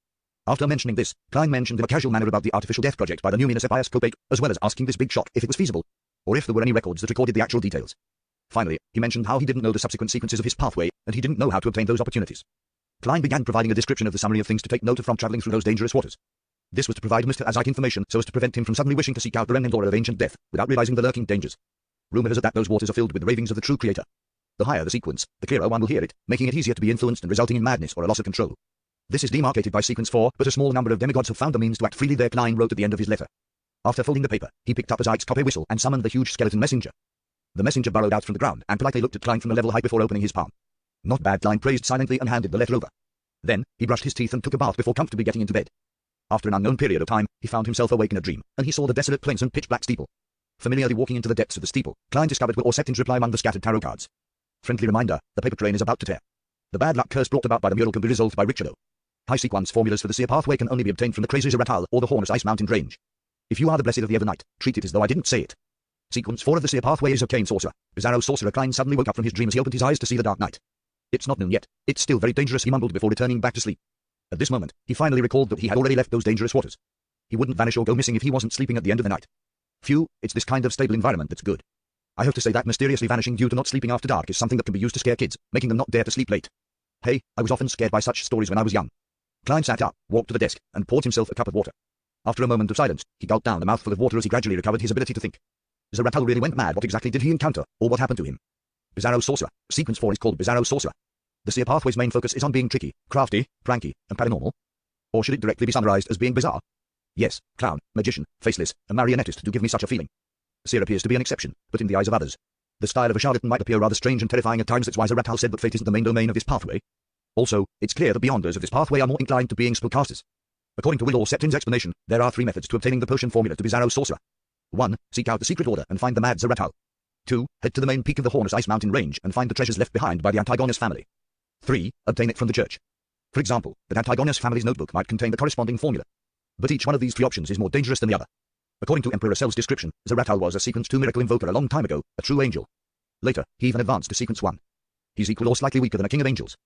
After mentioning this, Klein mentioned in a casual manner about the artificial death project by the Numinous Epioscope, as well as asking this big shot if it was feasible, or if there were any records that recorded the actual details. Finally, he mentioned how he didn't know the subsequent sequences of his pathway, and he didn't know how to obtain those opportunities. Klein began providing a description of the summary of things to take note of from traveling through those dangerous waters. This was to provide Mr. Azike information so as to prevent him from suddenly wishing to seek out the remnant aura of ancient death, without realizing the lurking dangers. Rumor has it that those waters are filled with the ravings of the true creator. The higher the sequence, the clearer one will hear it, making it easier to be influenced and resulting in madness or a loss of control. This is demarcated by sequence 4, but a small number of demigods have found the means to act freely there, Klein wrote at the end of his letter. After folding the paper, he picked up Azike's copper whistle and summoned the huge skeleton messenger. The messenger burrowed out from the ground and politely looked at Klein from a level height before opening his palm. Not bad, Klein praised silently and handed the letter over. Then, he brushed his teeth and took a bath before comfortably getting into bed. After an unknown period of time, he found himself awake in a dream, and he saw the desolate plains and pitch-black steeple. Familiarly walking into the depths of the steeple, Klein discovered Will Orsettin's reply among the scattered tarot cards. Friendly reminder, the paper crane is about to tear. The bad luck curse brought about by the mural can be resolved by Richardo. High sequence formulas for the seer pathway can only be obtained from the crazy Zeratal or the Hornus Ice Mountain range. If you are the blessed of the Evernight, treat it as though I didn't say it. Sequence 4 of the seer pathway is Arcane Sorcerer. Bizarro Sorcerer Klein suddenly woke up from his dream as he opened his eyes to see the dark night. It's not noon yet. It's still very dangerous, he mumbled before returning back to sleep. At this moment, he finally recalled that he had already left those dangerous waters. He wouldn't vanish or go missing if he wasn't sleeping at the end of the night. Phew, it's this kind of stable environment that's good. I hope to say that mysteriously vanishing due to not sleeping after dark is something that can be used to scare kids, making them not dare to sleep late. Hey, I was often scared by such stories when I was young. Klein sat up, walked to the desk, and poured himself a cup of water. After a moment of silence, he gulped down a mouthful of water as he gradually recovered his ability to think. Zeratal really went mad. What exactly did he encounter, or what happened to him? Bizarro Sorcerer. Sequence 4 is called Bizarro Sorcerer. The seer pathway's main focus is on being tricky, crafty, pranky, and paranormal. Or should it directly be summarized as being bizarre? Yes, clown, magician, faceless, and marionettist do give me such a feeling. Seer appears to be an exception, but in the eyes of others. The style of a charlatan might appear rather strange and terrifying at times. That's why Zeratal said that fate isn't the main domain of this pathway. Also, it's clear that beyonders of this pathway are more inclined to being spellcasters. According to Will Orsettin's explanation, there are 3 methods to obtaining the potion formula to Bizarro Sorcerer. 1. Seek out the secret order and find the mad Zeratal. 2. Head to the main peak of the Hornus Ice Mountain range and find the treasures left behind by the Antigonus family. 3. Obtain it from the church. For example, the Antigonus family's notebook might contain the corresponding formula. But each one of these 3 options is more dangerous than the other. According to Emperor Cell's description, Zeratal was a Sequence 2 miracle invoker a long time ago, a true angel. Later, he even advanced to Sequence 1. He's equal or slightly weaker than a king of angels.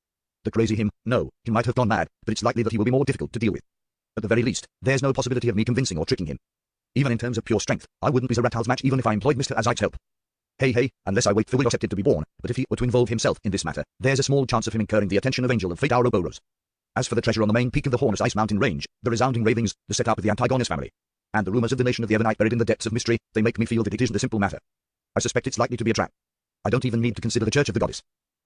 The crazy him, no, he might have gone mad, but it's likely that he will be more difficult to deal with. At the very least, there's no possibility of me convincing or tricking him. Even in terms of pure strength, I wouldn't be Zeratal's match even if I employed Mr. Azike's help. Hey, unless I wait for Will Orsettin to be born, but if he were to involve himself in this matter, there's a small chance of him incurring the attention of Angel of Fate Ouroboros. As for the treasure on the main peak of the Hornus Ice Mountain range, the resounding ravings, the setup of the Antigonus family, and the rumors of the nation of the Evernight buried in the depths of mystery, they make me feel that it isn't a simple matter. I suspect it's likely to be a trap. I don't even need to consider the Church of the Goddess.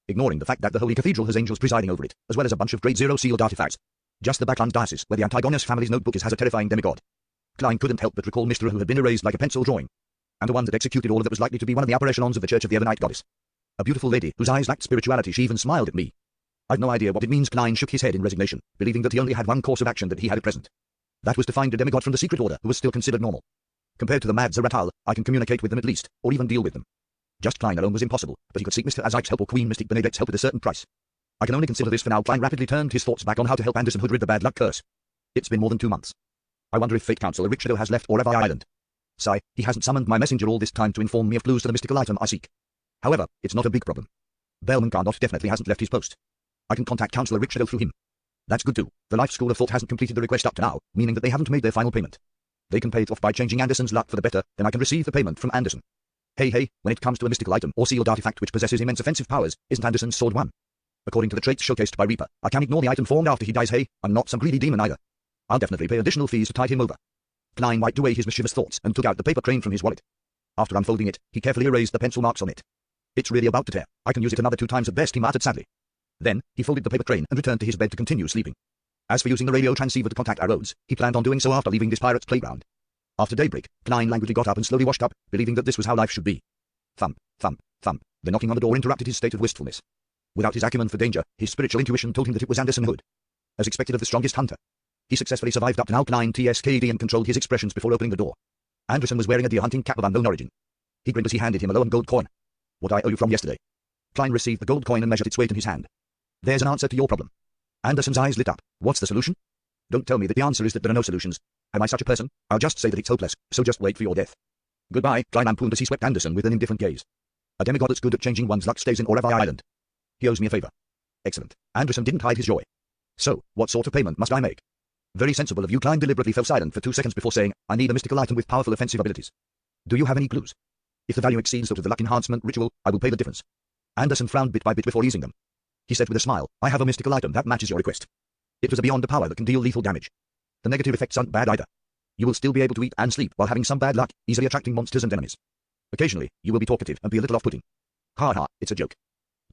Ignoring the fact that the Holy Cathedral has angels presiding over it, as well as a bunch of Grade 0 sealed artifacts. Just the Backlands Diocese, where the Antigonus family's notebook is, has a terrifying demigod. Klein couldn't help but recall Mystera, who had been erased like a pencil drawing, and the one that executed all that was likely to be one of the upper echelons of the Church of the Evernight Goddess. A beautiful lady, whose eyes lacked spirituality. She even smiled at me. I've no idea what it means. Klein shook his head in resignation, believing that he only had one course of action that he had at present. That was to find a demigod from the secret order who was still considered normal. Compared to the mad Zeratal, I can communicate with them at least, or even deal with them. Just Klein alone was impossible, but he could seek Mr. Azike's help or Queen Mystic Benedict's help at a certain price. I can only consider this for now. Klein rapidly turned his thoughts back on how to help Anderson Hood rid the bad luck curse. It's been more than 2 months. I wonder if Fate Counselor Richardo has left or Island. Sigh, he hasn't summoned my messenger all this time to inform me of clues to the mystical item I seek. However, it's not a big problem. Bellman Carnot definitely hasn't left his post. I can contact Counselor Richardo through him. That's good too. The Life School of Thought hasn't completed the request up to now, meaning that they haven't made their final payment. They can pay it off by changing Anderson's luck for the better, then I can receive the payment from Anderson. Hey, when it comes to a mystical item or sealed artifact which possesses immense offensive powers, isn't Anderson's sword one? According to the traits showcased by Reaper, I can ignore the item formed after he dies. Hey, I'm not some greedy demon either. I'll definitely pay additional fees to tide him over. Klein wiped away his mischievous thoughts and took out the paper crane from his wallet. After unfolding it, he carefully erased the pencil marks on it. It's really about to tear. I can use it another 2 times at best, he muttered sadly. Then, he folded the paper crane and returned to his bed to continue sleeping. As for using the radio transceiver to contact our roads, he planned on doing so after leaving this pirate's playground. After daybreak, Klein languidly got up and slowly washed up, believing that this was how life should be. Thump, thump, thump. The knocking on the door interrupted his state of wistfulness. Without his acumen for danger, his spiritual intuition told him that it was Anderson Hood. As expected of the strongest hunter. He successfully survived up to now. Klein TSKD and controlled his expressions before opening the door. Anderson was wearing a deer hunting cap of unknown origin. He grinned as he handed him a lone gold coin. What I owe you from yesterday. Klein received the gold coin and measured its weight in his hand. There's an answer to your problem. Anderson's eyes lit up. What's the solution? Don't tell me that the answer is that there are no solutions. Am I such a person? I'll just say that it's hopeless, so just wait for your death. Goodbye, Klein lampooned as he swept Anderson with an indifferent gaze. A demigod that's good at changing one's luck stays in Orevi Island. He owes me a favor. Excellent. Anderson didn't hide his joy. So, what sort of payment must I make? Very sensible of you. Klein deliberately fell silent for 2 seconds before saying, I need a mystical item with powerful offensive abilities. Do you have any clues? If the value exceeds that of the luck enhancement ritual, I will pay the difference. Anderson frowned bit by bit before easing them. He said with a smile, I have a mystical item that matches your request. It was a beyond a power that can deal lethal damage. The negative effects aren't bad either. You will still be able to eat and sleep while having some bad luck, easily attracting monsters and enemies. Occasionally, you will be talkative and be a little off-putting. Ha ha, it's a joke.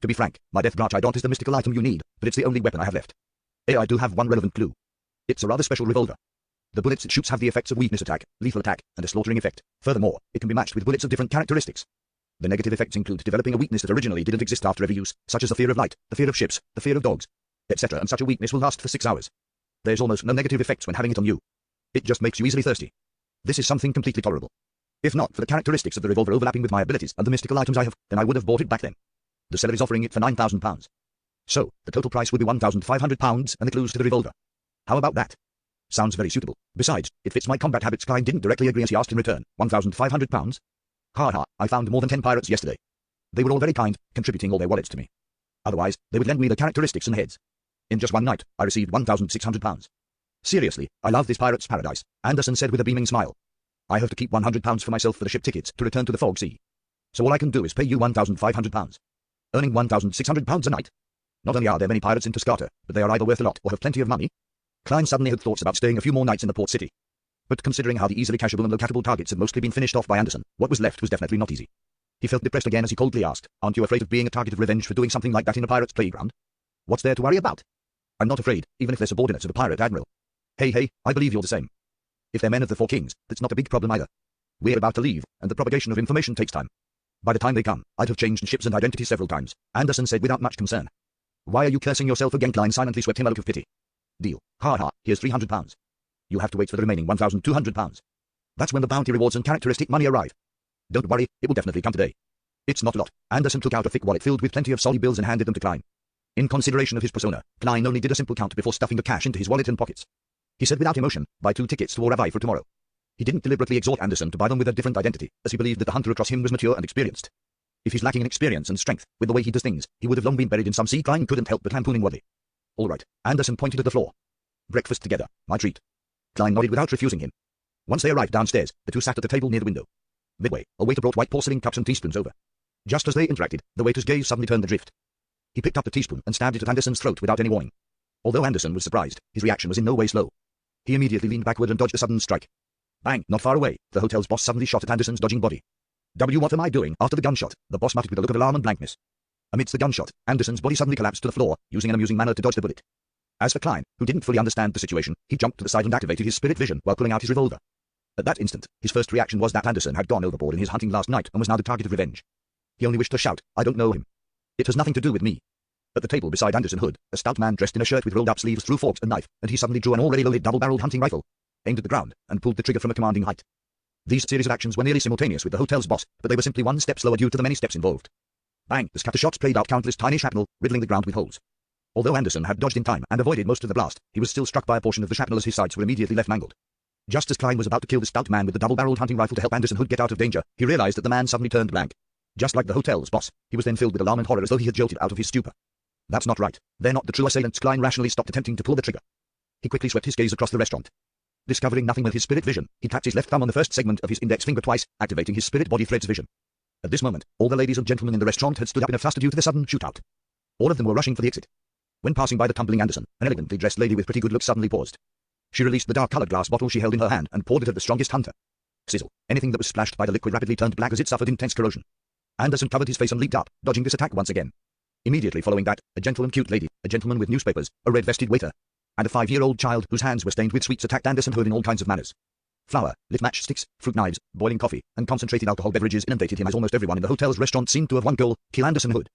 To be frank, my Death Branch Idont is the mystical item you need, but it's the only weapon I have left. I do have one relevant clue. It's a rather special revolver. The bullets it shoots have the effects of weakness attack, lethal attack, and a slaughtering effect. Furthermore, it can be matched with bullets of different characteristics. The negative effects include developing a weakness that originally didn't exist after every use, such as the fear of light, the fear of ships, the fear of dogs, etc., and such a weakness will last for 6 hours. There's almost no negative effects when having it on you. It just makes you easily thirsty. This is something completely tolerable. If not for the characteristics of the revolver overlapping with my abilities and the mystical items I have, then I would have bought it back then. The seller is offering it for £9,000. So, the total price would be £1,500 and the clues to the revolver. How about that? Sounds very suitable. Besides, it fits my combat habits. Klein didn't directly agree as he asked in return, £1,500? Ha ha, I found more than 10 pirates yesterday. They were all very kind, contributing all their wallets to me. Otherwise, they would lend me the characteristics and heads. In just one night, I received £1,600. Seriously, I love this pirate's paradise, Anderson said with a beaming smile. I have to keep £100 for myself for the ship tickets to return to the Fog Sea. So all I can do is pay you £1,500. Earning £1,600 a night? Not only are there many pirates in Tuscata, but they are either worth a lot or have plenty of money. Klein suddenly had thoughts about staying a few more nights in the port city. But considering how the easily cashable and locatable targets had mostly been finished off by Anderson, what was left was definitely not easy. He felt depressed again as he coldly asked, aren't you afraid of being a target of revenge for doing something like that in a pirate's playground? What's there to worry about? I'm not afraid, even if they're subordinates of a pirate admiral. Hey, I believe you're the same. If they're men of the Four Kings, that's not a big problem either. We're about to leave, and the propagation of information takes time. By the time they come, I'd have changed ships and identities several times, Anderson said without much concern. Why are you cursing yourself again? Klein silently swept him out of pity. Deal. Ha ha, here's £300. You have to wait for the remaining £1,200. That's when the bounty rewards and characteristic money arrive. Don't worry, it will definitely come today. It's not a lot. Anderson took out a thick wallet filled with plenty of solid bills and handed them to Klein. In consideration of his persona, Klein only did a simple count before stuffing the cash into his wallet and pockets. He said without emotion, buy 2 tickets to Orevi for tomorrow. He didn't deliberately exhort Anderson to buy them with a different identity, as he believed that the hunter across him was mature and experienced. If he's lacking in experience and strength, with the way he does things, he would have long been buried in some sea. Klein couldn't help but lampooning Wadley. All right, Anderson pointed at the floor. Breakfast together, my treat. Klein nodded without refusing him. Once they arrived downstairs, the two sat at the table near the window. Midway, a waiter brought white porcelain cups and teaspoons over. Just as they interacted, the waiter's gaze suddenly turned adrift. He picked up the teaspoon and stabbed it at Anderson's throat without any warning. Although Anderson was surprised, his reaction was in no way slow. He immediately leaned backward and dodged a sudden strike. Bang! Not far away, the hotel's boss suddenly shot at Anderson's dodging body. What am I doing? After the gunshot, the boss muttered with a look of alarm and blankness. Amidst the gunshot, Anderson's body suddenly collapsed to the floor, using an amusing manner to dodge the bullet. As for Klein, who didn't fully understand the situation, he jumped to the side and activated his spirit vision while pulling out his revolver. At that instant, his first reaction was that Anderson had gone overboard in his hunting last night and was now the target of revenge. He only wished to shout, I don't know him. It has nothing to do with me. At the table beside Anderson Hood, a stout man dressed in a shirt with rolled-up sleeves threw forks and knife, and he suddenly drew an already loaded double-barreled hunting rifle, aimed at the ground, and pulled the trigger from a commanding height. These series of actions were nearly simultaneous with the hotel's boss, but they were simply one step slower due to the many steps involved. Bang! The scatter shots played out countless tiny shrapnel, riddling the ground with holes. Although Anderson had dodged in time and avoided most of the blast, he was still struck by a portion of the shrapnel as his sights were immediately left mangled. Just as Klein was about to kill the stout man with the double-barreled hunting rifle to help Anderson Hood get out of danger, he realized that the man suddenly turned blank. Just like the hotel's boss, he was then filled with alarm and horror as though he had jolted out of his stupor. That's not right. They're not the true assailants. Klein rationally stopped attempting to pull the trigger. He quickly swept his gaze across the restaurant. Discovering nothing with his spirit vision, he tapped his left thumb on the first segment of his index finger twice, activating his spirit body threads vision. At this moment, all the ladies and gentlemen in the restaurant had stood up in a fluster due to the sudden shootout. All of them were rushing for the exit. When passing by the tumbling Anderson, an elegantly dressed lady with pretty good looks suddenly paused. She released the dark-colored glass bottle she held in her hand and poured it at the strongest hunter. Sizzle. Anything that was splashed by the liquid rapidly turned black as it suffered intense corrosion. Anderson covered his face and leaped up, dodging this attack once again. Immediately following that, a gentle and cute lady, a gentleman with newspapers, a red-vested waiter, and a 5-year-old child whose hands were stained with sweets attacked Anderson Hood in all kinds of manners. Flour, lit matchsticks, fruit knives, boiling coffee, and concentrated alcohol beverages inundated him as almost everyone in the hotel's restaurant seemed to have one goal, kill Anderson Hood.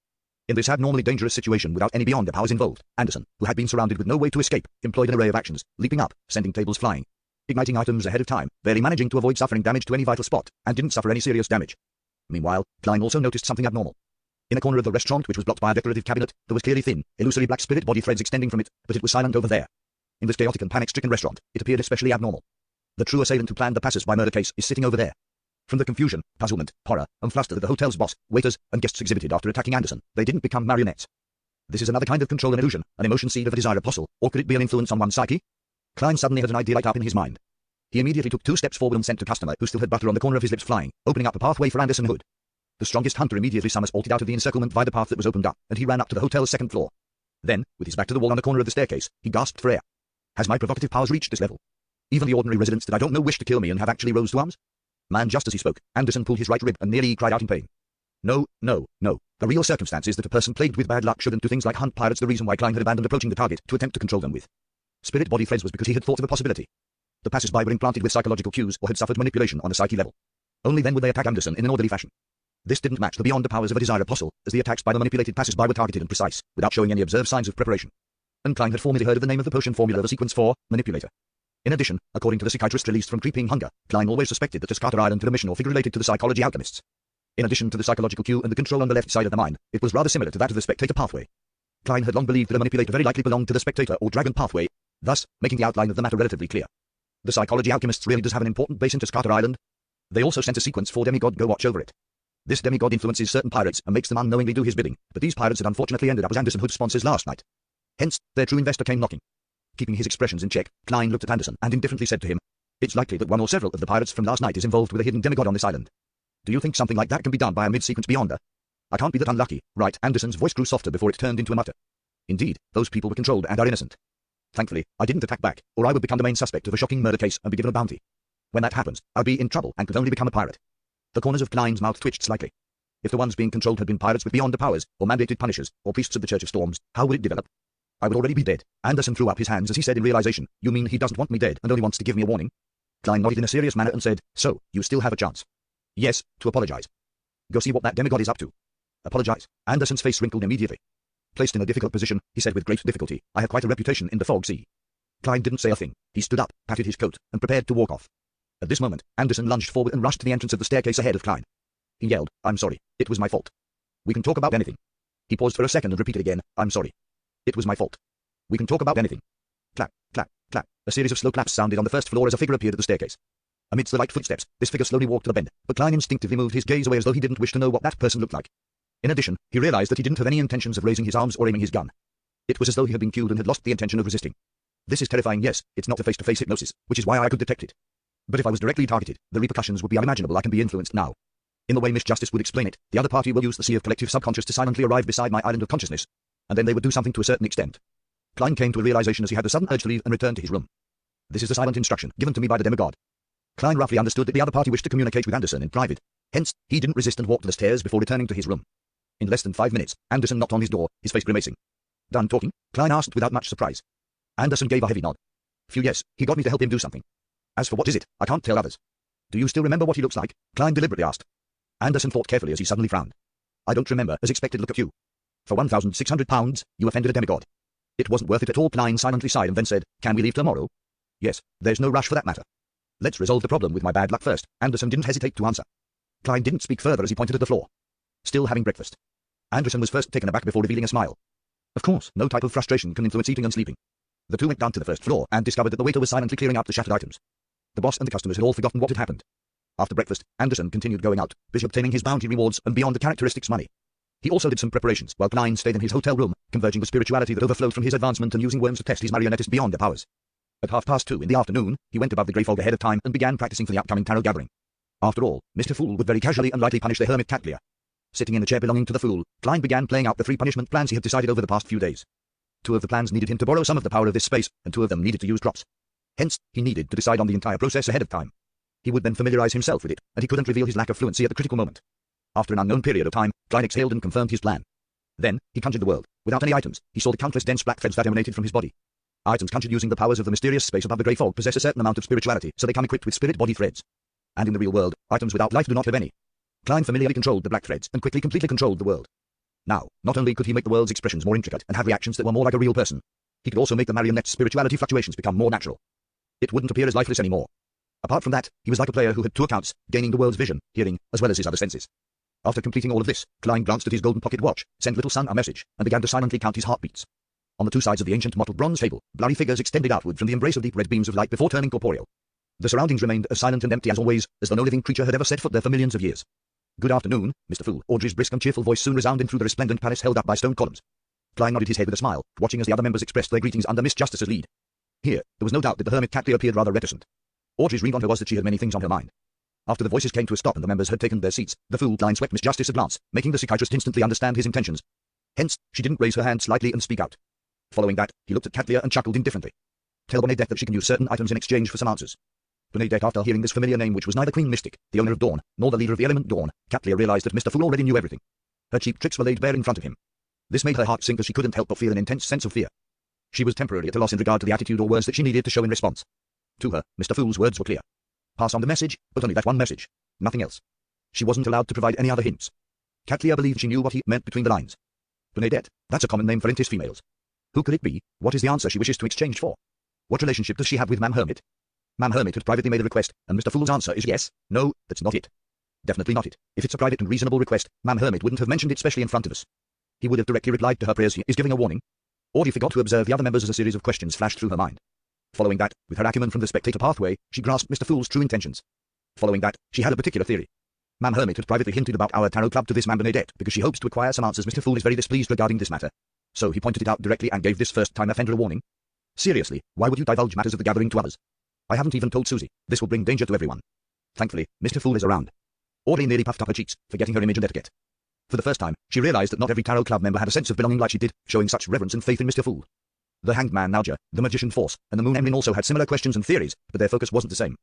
In this abnormally dangerous situation without any beyond the powers involved, Anderson, who had been surrounded with no way to escape, employed an array of actions, leaping up, sending tables flying, igniting items ahead of time, barely managing to avoid suffering damage to any vital spot, and didn't suffer any serious damage. Meanwhile, Klein also noticed something abnormal. In a corner of the restaurant which was blocked by a decorative cabinet, there was clearly thin, illusory black spirit body threads extending from it, but it was silent over there. In this chaotic and panic-stricken restaurant, it appeared especially abnormal. The true assailant who planned the passers-by murder case is sitting over there. From the confusion, puzzlement, horror, and fluster that the hotel's boss, waiters, and guests exhibited after attacking Anderson, they didn't become marionettes. This is another kind of control and illusion, an emotion seed of a desire apostle, or could it be an influence on one's psyche? Klein suddenly had an idea light up in his mind. He immediately took 2 steps forward and sent to customer who still had butter on the corner of his lips flying, opening up a pathway for Anderson Hood. The strongest hunter immediately somersaulted out of the encirclement via the path that was opened up, and he ran up to the hotel's 2nd floor. Then, with his back to the wall on the corner of the staircase, he gasped for air. Has my provocative powers reached this level? Even the ordinary residents that I don't know wish to kill me and have actually rose to arms? Man, just as he spoke, Anderson pulled his right rib and nearly cried out in pain. No. The real circumstance is that a person plagued with bad luck shouldn't do things like hunt pirates, the reason why Klein had abandoned approaching the target to attempt to control them with spirit body threads was because he had thought of a possibility. The passers-by were implanted with psychological cues or had suffered manipulation on a psyche level. Only then would they attack Anderson in an orderly fashion. This didn't match the beyond the powers of a desire apostle, as the attacks by the manipulated passers-by were targeted and precise, without showing any observed signs of preparation. And Klein had formerly heard of the name of the potion formula of a sequence 4, manipulator. In addition, according to the psychiatrist released from Creeping Hunger, Klein always suspected that Carter Island had a mission or figure related to the psychology alchemists. In addition to the psychological cue and the control on the left side of the mind, it was rather similar to that of the spectator pathway. Klein had long believed that a manipulator very likely belonged to the spectator or dragon pathway, thus making the outline of the matter relatively clear. The psychology alchemists really does have an important base in Carter Island. They also sent a sequence for demigod go watch over it. This demigod influences certain pirates and makes them unknowingly do his bidding, but these pirates had unfortunately ended up as Anderson Hood's sponsors last night. Hence, their true investor came knocking. Keeping his expressions in check, Klein looked at Anderson and indifferently said to him, "It's likely that one or several of the pirates from last night is involved with a hidden demigod on this island. Do you think something like that can be done by a mid-sequence beyonder? I can't be that unlucky, right?" Anderson's voice grew softer before it turned into a mutter. "Indeed, those people were controlled and are innocent. Thankfully, I didn't attack back, or I would become the main suspect of a shocking murder case and be given a bounty. When that happens, I'll be in trouble and could only become a pirate." The corners of Klein's mouth twitched slightly. If the ones being controlled had been pirates with beyonder powers, or mandated punishers, or priests of the Church of Storms, how would it develop? I would already be dead. Anderson threw up his hands as he said in realization, "You mean he doesn't want me dead and only wants to give me a warning?" Klein nodded in a serious manner and said, "So, you still have a chance." "Yes, to apologize. Go see what that demigod is up to." "Apologize?" Anderson's face wrinkled immediately. Placed in a difficult position, he said with great difficulty, "I have quite a reputation in the fog sea." Klein didn't say a thing. He stood up, patted his coat, and prepared to walk off. At this moment, Anderson lunged forward and rushed to the entrance of the staircase ahead of Klein. He yelled, "I'm sorry. It was my fault. We can talk about anything." He paused for a second and repeated again, "I'm sorry. It was my fault. We can talk about anything." Clap, clap, clap. A series of slow claps sounded on the first floor as a figure appeared at the staircase. Amidst the light footsteps, this figure slowly walked to the bend, but Klein instinctively moved his gaze away as though he didn't wish to know what that person looked like. In addition, he realized that he didn't have any intentions of raising his arms or aiming his gun. It was as though he had been cued and had lost the intention of resisting. This is terrifying, yes, it's not a face-to-face hypnosis, which is why I could detect it. But if I was directly targeted, the repercussions would be unimaginable. I can be influenced now. In the way Miss Justice would explain it, the other party will use the sea of collective subconscious to silently arrive beside my island of consciousness, and then they would do something to a certain extent. Klein came to a realization as he had the sudden urge to leave and return to his room. This is a silent instruction, given to me by the demigod. Klein roughly understood that the other party wished to communicate with Anderson in private. Hence, he didn't resist and walked to the stairs before returning to his room. In less than 5 minutes, Anderson knocked on his door, his face grimacing. "Done talking?" Klein asked without much surprise. Anderson gave a heavy nod. "Phew, yes, he got me to help him do something. As for what is it, I can't tell others." "Do you still remember what he looks like?" Klein deliberately asked. Anderson thought carefully as he suddenly frowned. "I don't remember, as expected. Look at you. For £1,600, you offended a demigod. It wasn't worth it at all." Klein silently sighed and then said, "Can we leave tomorrow?" "Yes, there's no rush for that matter. Let's resolve the problem with my bad luck first." Anderson didn't hesitate to answer. Klein didn't speak further as he pointed at the floor. "Still having breakfast?" Anderson was first taken aback before revealing a smile. Of course, no type of frustration can influence eating and sleeping. The two went down to the first floor and discovered that the waiter was silently clearing out the shattered items. The boss and the customers had all forgotten what had happened. After breakfast, Anderson continued going out, busy obtaining his bounty rewards and beyond the characteristics money. He also did some preparations, while Klein stayed in his hotel room, converging with spirituality that overflowed from his advancement and using worms to test his marionettist beyond their powers. At 2:30 in the afternoon, he went above the grey fog ahead of time and began practicing for the upcoming tarot gathering. After all, Mr. Fool would very casually and lightly punish the hermit Catclear. Sitting in the chair belonging to the Fool, Klein began playing out the 3 punishment plans he had decided over the past few days. 2 of the plans needed him to borrow some of the power of this space, and 2 of them needed to use drops. Hence, he needed to decide on the entire process ahead of time. He would then familiarize himself with it, and he couldn't reveal his lack of fluency at the critical moment. After an unknown period of time, Klein exhaled and confirmed his plan. Then, he conjured the world. Without any items, he saw the countless dense black threads that emanated from his body. Items conjured using the powers of the mysterious space above the grey fog possess a certain amount of spirituality, so they come equipped with spirit body threads. And in the real world, items without life do not have any. Klein familiarly controlled the black threads, and quickly completely controlled the world. Now, not only could he make the world's expressions more intricate and have reactions that were more like a real person, he could also make the marionette's spirituality fluctuations become more natural. It wouldn't appear as lifeless anymore. Apart from that, he was like a player who had two accounts, gaining the world's vision, hearing, as well as his other senses. After completing all of this, Klein glanced at his golden pocket watch, sent little son a message, and began to silently count his heartbeats. On the two sides of the ancient mottled bronze table, blurry figures extended outward from the embrace of deep red beams of light before turning corporeal. The surroundings remained as silent and empty as always, as though no living creature had ever set foot there for millions of years. "Good afternoon, Mr. Fool." Audrey's brisk and cheerful voice soon resounded through the resplendent palace held up by stone columns. Klein nodded his head with a smile, watching as the other members expressed their greetings under Miss Justice's lead. Here, there was no doubt that the hermit Catlia appeared rather reticent. Audrey's read on her was that she had many things on her mind. After the voices came to a stop and the members had taken their seats, the Fool Klein swept Miss Justice a glance, making the psychiatrist instantly understand his intentions. Hence, she didn't raise her hand slightly and speak out. Following that, he looked at Catlia and chuckled indifferently. "Tell Bernadette that she can use certain items in exchange for some answers." Bernadette, after hearing this familiar name which was neither Queen Mystic, the owner of Dawn, nor the leader of the element Dawn, Catlia realized that Mr. Fool already knew everything. Her cheap tricks were laid bare in front of him. This made her heart sink as she couldn't help but feel an intense sense of fear. She was temporarily at a loss in regard to the attitude or words that she needed to show in response. To her, Mr. Fool's words were clear. Pass on the message, but only that one message. Nothing else. She wasn't allowed to provide any other hints. Catlia believed she knew what he meant between the lines. Bernadette, that's a common name for Entis females. Who could it be? What is the answer she wishes to exchange for? What relationship does she have with Mam Hermit? Mam Hermit had privately made a request, and Mr. Fool's answer is yes. No, that's not it. Definitely not it. If it's a private and reasonable request, Mam Hermit wouldn't have mentioned it specially in front of us. He would have directly replied to her prayers. He is giving a warning. Audrey forgot to observe the other members as a series of questions flashed through her mind. Following that, with her acumen from the spectator pathway, she grasped Mr. Fool's true intentions. Following that, she had a particular theory. Mam Hermit had privately hinted about our tarot club to this man Bernadette because she hopes to acquire some answers. Mr. Fool is very displeased regarding this matter. So he pointed it out directly and gave this first-time offender a warning. Seriously, why would you divulge matters of the gathering to others? I haven't even told Susie. This will bring danger to everyone. Thankfully, Mr. Fool is around. Audrey nearly puffed up her cheeks, forgetting her image and etiquette. For the first time, she realized that not every tarot club member had a sense of belonging like she did, showing such reverence and faith in Mr. Fool. The Hanged Man Alja, the Magician Force, and the Moon Emlyn also had similar questions and theories, but their focus wasn't the same.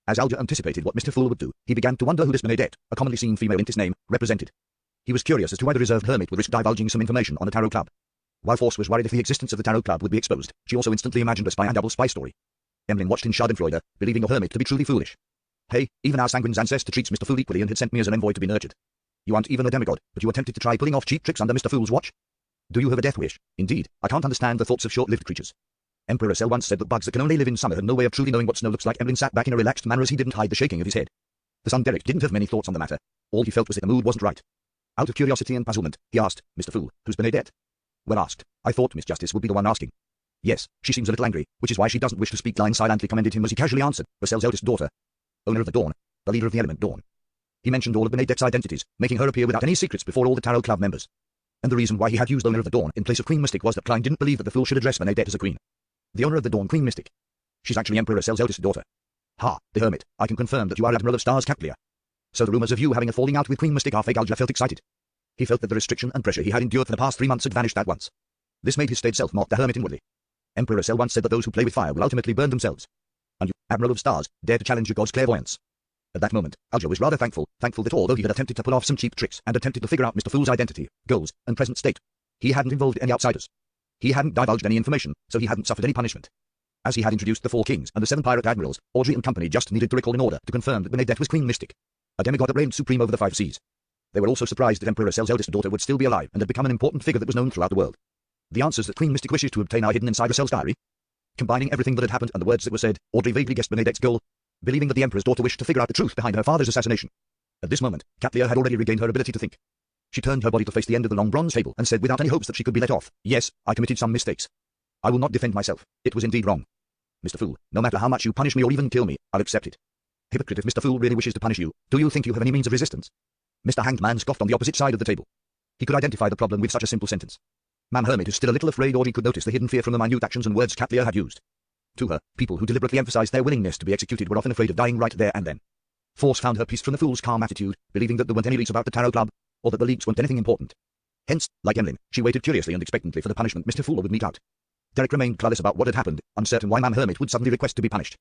As Alja anticipated what Mr. Fool would do, he began to wonder who this Bernadette, a commonly seen female in his name, represented. He was curious as to why the reserved hermit would risk divulging some information on the tarot club. While Force was worried if the existence of the tarot club would be exposed, she also instantly imagined a spy and double spy story. Emlyn watched in schadenfreude, believing your hermit to be truly foolish. Hey, even our Sanguine's ancestor treats Mr. Fool equally and had sent me as an envoy to be nurtured. You aren't even a demigod, but you attempted to try pulling off cheap tricks under Mr. Fool's watch? Do you have a death wish? Indeed, I can't understand the thoughts of short-lived creatures. Emperor Cell once said that bugs that can only live in summer had no way of truly knowing what snow looks like. Emlyn sat back in a relaxed manner as he didn't hide the shaking of his head. The son Derek didn't have many thoughts on the matter. All he felt was that the mood wasn't right. Out of curiosity and puzzlement, he asked, "Mr. Fool, who's Bernadette?" Well asked. I thought Miss Justice would be the one asking. Yes, she seems a little angry, which is why she doesn't wish to speak. Klein silently commended him as he casually answered, Roselle's eldest daughter. Owner of the Dawn, the leader of the element Dawn. He mentioned all of Bernadette's identities, making her appear without any secrets before all the Tarot Club members. And the reason why he had used Owner of the Dawn in place of Queen Mystic was that Klein didn't believe that the Fool should address Bernadette as a queen. The owner of the Dawn, Queen Mystic. She's actually Emperor Roselle's eldest daughter. Ha, the hermit, I can confirm that you are Admiral of Stars Catlia. So the rumors of you having a falling out with Queen Mystic are fake. Alja felt excited. He felt that the restriction and pressure he had endured for the past 3 months had vanished at once. This made his staid self mock the hermit inwardly. Emperor Roselle once said that those who play with fire will ultimately burn themselves. And you, Admiral of Stars, dare to challenge your god's clairvoyance. At that moment, Alja was rather thankful that although he had attempted to pull off some cheap tricks and attempted to figure out Mr. Fool's identity, goals, and present state, he hadn't involved any outsiders. He hadn't divulged any information, so he hadn't suffered any punishment. As he had introduced the 4 kings and the 7 pirate admirals, Audrey and company just needed to recall in order to confirm that Bernadette was Queen Mystic, a demigod that reigned supreme over the 5 seas. They were also surprised that Emperor Roselle's eldest daughter would still be alive and had become an important figure that was known throughout the world. The answers that Queen Mystic wishes to obtain are hidden inside Roselle's diary. Combining everything that had happened and the words that were said, Audrey vaguely guessed Bernadette's goal, believing that the Emperor's daughter wished to figure out the truth behind her father's assassination. At this moment, Catlia had already regained her ability to think. She turned her body to face the end of the long bronze table and said without any hopes that she could be let off, yes, I committed some mistakes. I will not defend myself. It was indeed wrong. Mr. Fool, no matter how much you punish me or even kill me, I'll accept it. Hypocrite, if Mr. Fool really wishes to punish you, do you think you have any means of resistance? Mr. Hanged Man scoffed on the opposite side of the table. He could identify the problem with such a simple sentence. Mam Hermit is still a little afraid, or he could notice the hidden fear from the minute actions and words Catlia had used. To her, people who deliberately emphasized their willingness to be executed were often afraid of dying right there and then. Force found her peace from the Fool's calm attitude, believing that there weren't any leaks about the Tarot Club, or that the leaks weren't anything important. Hence, like Emlyn, she waited curiously and expectantly for the punishment Mr. Fool would mete out. Derek remained clueless about what had happened, uncertain why Mam Hermit would suddenly request to be punished.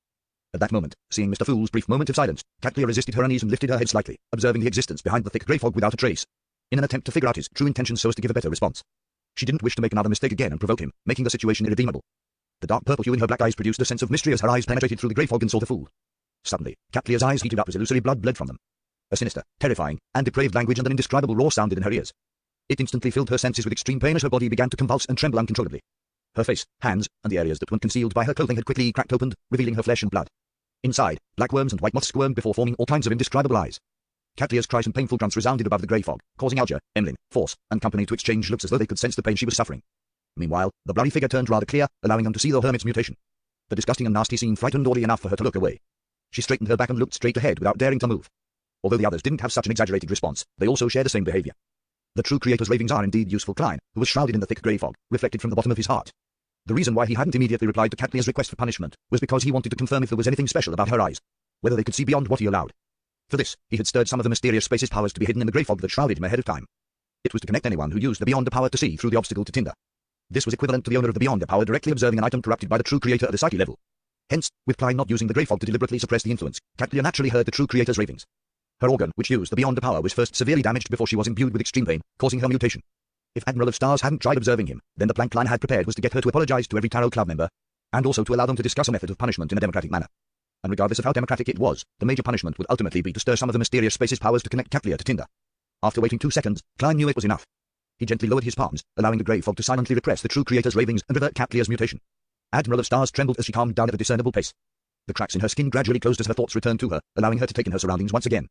At that moment, seeing Mr. Fool's brief moment of silence, Catlia resisted her unease and lifted her head slightly, observing the existence behind the thick grey fog without a trace, in an attempt to figure out his true intentions so as to give a better response. She didn't wish to make another mistake again and provoke him, making the situation irredeemable. The dark purple hue in her black eyes produced a sense of mystery as her eyes penetrated through the grey fog and saw the Fool. Suddenly, Catlia's eyes heated up as illusory blood bled from them. A sinister, terrifying, and depraved language and an indescribable roar sounded in her ears. It instantly filled her senses with extreme pain as her body began to convulse and tremble uncontrollably. Her face, hands, and the areas that were concealed by her clothing had quickly cracked open, revealing her flesh and blood. Inside, black worms and white moths squirmed before forming all kinds of indescribable eyes. Katlia's cries and painful grunts resounded above the grey fog, causing Alger, Emlyn, Force, and company to exchange looks as though they could sense the pain she was suffering. Meanwhile, the bloody figure turned rather clear, allowing them to see the hermit's mutation. The disgusting and nasty scene frightened Audrey enough for her to look away. She straightened her back and looked straight ahead without daring to move. Although the others didn't have such an exaggerated response, they also shared the same behavior. The true creator's ravings are indeed useful. Klein, who was shrouded in the thick grey fog, reflected from the bottom of his heart. The reason why he hadn't immediately replied to Katlia's request for punishment was because he wanted to confirm if there was anything special about her eyes, whether they could see beyond what he allowed. For this, he had stirred some of the mysterious space's powers to be hidden in the grey fog that shrouded him ahead of time. It was to connect anyone who used the Beyonder power to see through the obstacle to Tinder. This was equivalent to the owner of the Beyonder power directly observing an item corrupted by the true creator at the psyche level. Hence, with Klein not using the grey fog to deliberately suppress the influence, Katlia naturally heard the true creator's ravings. Her organ, which used the Beyonder power, was first severely damaged before she was imbued with extreme pain, causing her mutation. If Admiral of Stars hadn't tried observing him, then the plan Klein had prepared was to get her to apologize to every Tarot Club member, and also to allow them to discuss a method of punishment in a democratic manner. And regardless of how democratic it was, the major punishment would ultimately be to stir some of the mysterious space's powers to connect Katlia to Tinder. After waiting 2 seconds, Klein knew it was enough. He gently lowered his palms, allowing the grey fog to silently repress the true creator's ravings and revert Katlia's mutation. Admiral of Stars trembled as she calmed down at a discernible pace. The cracks in her skin gradually closed as her thoughts returned to her, allowing her to take in her surroundings once again.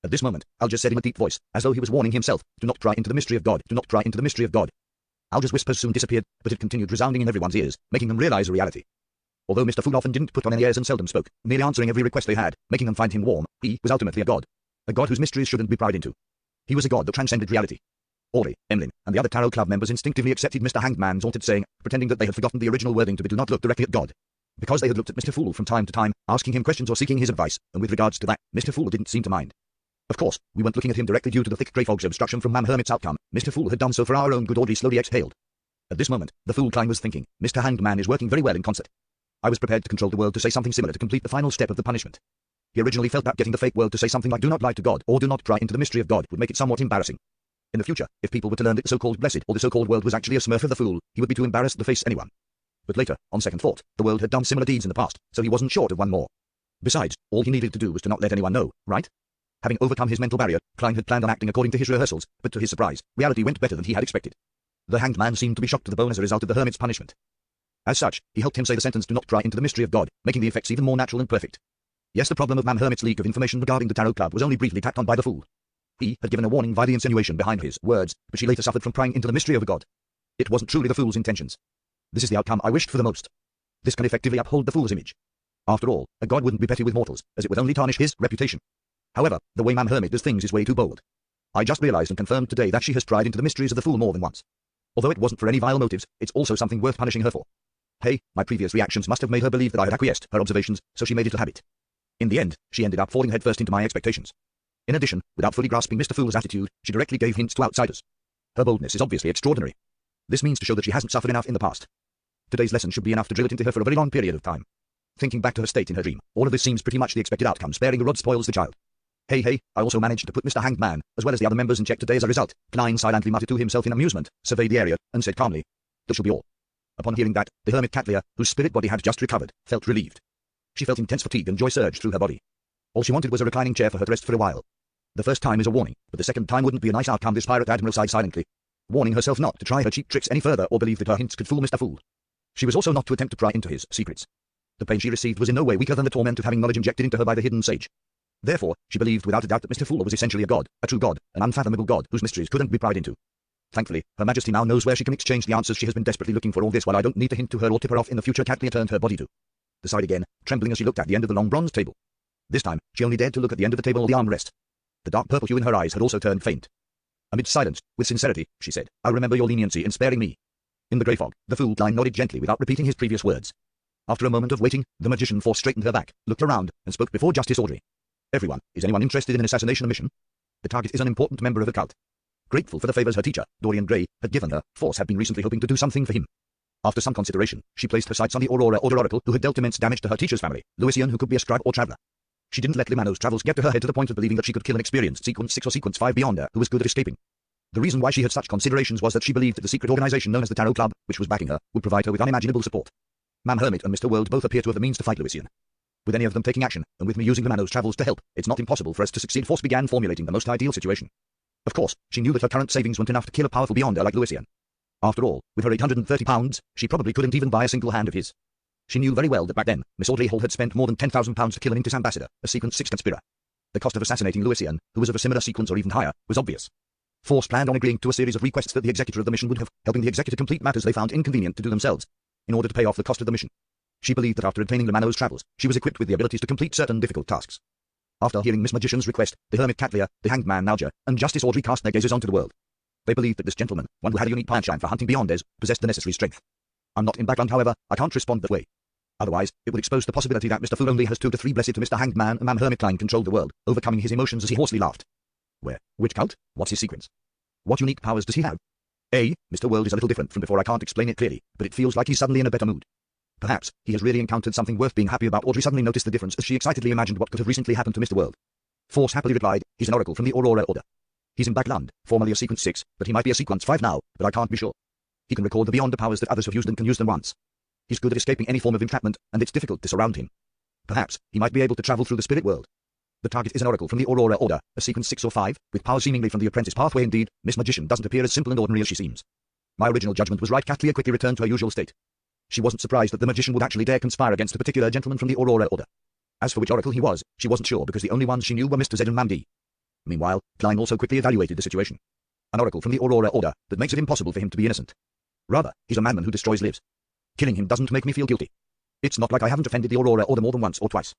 At this moment, Alger said in a deep voice, as though he was warning himself, "Do not pry into the mystery of God, do not pry into the mystery of God." Alger's whispers soon disappeared, but it continued resounding in everyone's ears, making them realize a reality. Although Mr. Fool often didn't put on any airs and seldom spoke, merely answering every request they had, making them find him warm, he was ultimately a god whose mysteries shouldn't be pried into. He was a god that transcended reality. Audrey, Emlyn, and the other Tarot Club members instinctively accepted Mr. Hanged Man's haunted saying, pretending that they had forgotten the original wording to be "do not look directly at God." Because they had looked at Mr. Fool from time to time, asking him questions or seeking his advice, and with regards to that, Mr. Fool didn't seem to mind. Of course, we weren't looking at him directly due to the thick grey fog's obstruction from Mam Hermit's outcome. Mr. Fool had done so for our own good. Audrey slowly exhaled. At this moment, the Fool Klein was thinking, Mr. Hanged Man is working very well in concert. I was prepared to control the world to say something similar to complete the final step of the punishment. He originally felt that getting the fake world to say something like "do not lie to God" or "do not pry into the mystery of God" would make it somewhat embarrassing. In the future, if people were to learn that the so-called blessed or the so-called world was actually a smurf of the Fool, he would be too embarrassed to face anyone. But later, on second thought, the world had done similar deeds in the past, so he wasn't short of one more. Besides, all he needed to do was to not let anyone know, right? Having overcome his mental barrier, Klein had planned on acting according to his rehearsals, but to his surprise, reality went better than he had expected. The Hanged Man seemed to be shocked to the bone as a result of the hermit's punishment. As such, he helped him say the sentence "do not pry into the mystery of God," making the effects even more natural and perfect. Yes, the problem of Mam Hermit's leak of information regarding the Tarot Club was only briefly tacked on by the Fool. He had given a warning via the insinuation behind his words, but she later suffered from prying into the mystery of a god. It wasn't truly the Fool's intentions. This is the outcome I wished for the most. This can effectively uphold the Fool's image. After all, a god wouldn't be petty with mortals, as it would only tarnish his reputation. However, the way Mam Hermit does things is way too bold. I just realized and confirmed today that she has pried into the mysteries of the Fool more than once. Although it wasn't for any vile motives, it's also something worth punishing her for. Hey, my previous reactions must have made her believe that I had acquiesced her observations, so she made it a habit. In the end, she ended up falling headfirst into my expectations. In addition, without fully grasping Mr. Fool's attitude, she directly gave hints to outsiders. Her boldness is obviously extraordinary. This means to show that she hasn't suffered enough in the past. Today's lesson should be enough to drill it into her for a very long period of time. Thinking back to her state in her dream, all of this seems pretty much the expected outcome. Sparing the rod spoils the child. Hey, I also managed to put Mr. Hanged Man, as well as the other members in check today as a result. Klein silently muttered to himself in amusement, surveyed the area, and said calmly, "That shall be all." Upon hearing that, the hermit Katlia, whose spirit body had just recovered, felt relieved. She felt intense fatigue and joy surge through her body. All she wanted was a reclining chair for her to rest for a while. The first time is a warning, but the second time wouldn't be a nice outcome. This pirate admiral sighed silently, warning herself not to try her cheap tricks any further or believe that her hints could fool Mr. Fool. She was also not to attempt to pry into his secrets. The pain she received was in no way weaker than the torment of having knowledge injected into her by the hidden sage. Therefore, she believed without a doubt that Mr. Fool was essentially a god, a true god, an unfathomable god whose mysteries couldn't be pried into. Thankfully, Her Majesty now knows where she can exchange the answers she has been desperately looking for. All this while I don't need to hint to her or tip her off in the future. Katlia turned her body to the side again, trembling as she looked at the end of the long bronze table. This time, she only dared to look at the end of the table or the armrest. The dark purple hue in her eyes had also turned faint. Amid silence, with sincerity, she said, "I remember your leniency in sparing me." In the grey fog, the Fool Klein nodded gently without repeating his previous words. After a moment of waiting, the magician Force straightened her back, looked around, and spoke before Justice Audrey. "Everyone, is anyone interested in an assassination mission? The target is an important member of the cult." Grateful for the favors her teacher, Dorian Gray, had given her, Force had been recently hoping to do something for him. After some consideration, she placed her sights on the Aurora Order Oracle, who had dealt immense damage to her teacher's family, Lucian, who could be a scribe or traveler. She didn't let Limano's travels get to her head to the point of believing that she could kill an experienced Sequence 6 or Sequence 5 Beyonder who was good at escaping. The reason why she had such considerations was that she believed that the secret organization known as the Tarot Club, which was backing her, would provide her with unimaginable support. Mam Hermit and Mr. World both appear to have the means to fight Lucian. With any of them taking action, and with me using Limano's travels to help, it's not impossible for us to succeed. Force began formulating the most ideal situation. Of course, she knew that her current savings weren't enough to kill a powerful beyonder like Lucian. After all, with her £830, she probably couldn't even buy a single hand of his. She knew very well that back then, Miss Audrey Hall had spent more than £10,000 to kill an Intis ambassador, a Sequence 6 conspirator. The cost of assassinating Lucian, who was of a similar sequence or even higher, was obvious. Force planned on agreeing to a series of requests that the executor of the mission would have, helping the executor complete matters they found inconvenient to do themselves, in order to pay off the cost of the mission. She believed that after obtaining Romano's travels, she was equipped with the abilities to complete certain difficult tasks. After hearing Miss Magician's request, the hermit Catlia, the hanged man Nalja, and Justice Audrey cast their gazes onto the world. They believed that this gentleman, one who had a unique penchant for hunting beyonders, possessed the necessary strength. I'm not in background, however, I can't respond that way. Otherwise, it would expose the possibility that Mr. Fool only has 2 to 3 blessed to Mr. Hanged Man, a man Hermit Klein controlled the world, overcoming his emotions as he hoarsely laughed. Where? Which cult? What's his sequence? What unique powers does he have? Mr. World is a little different from before. I can't explain it clearly, but it feels like he's suddenly in a better mood. Perhaps he has really encountered something worth being happy about. Audrey suddenly noticed the difference as she excitedly imagined what could have recently happened to Mr. World. Force happily replied, he's an oracle from the Aurora Order. He's in Backland, formerly a Sequence 6, but he might be a Sequence 5 now, but I can't be sure. He can record the beyonder powers that others have used and can use them once. He's good at escaping any form of entrapment, and it's difficult to surround him. Perhaps he might be able to travel through the spirit world. The target is an oracle from the Aurora Order, a Sequence 6 or 5, with powers seemingly from the apprentice pathway. Indeed, Miss Magician doesn't appear as simple and ordinary as she seems. My original judgment was right. Catlia quickly returned to her usual state. She wasn't surprised that the magician would actually dare conspire against a particular gentleman from the Aurora Order. As for which oracle he was, she wasn't sure because the only ones she knew were Mr. Zed and Mandy. Meanwhile, Klein also quickly evaluated the situation. An oracle from the Aurora Order that makes it impossible for him to be innocent. Rather, he's a madman who destroys lives. Killing him doesn't make me feel guilty. It's not like I haven't offended the Aurora Order more than once or twice.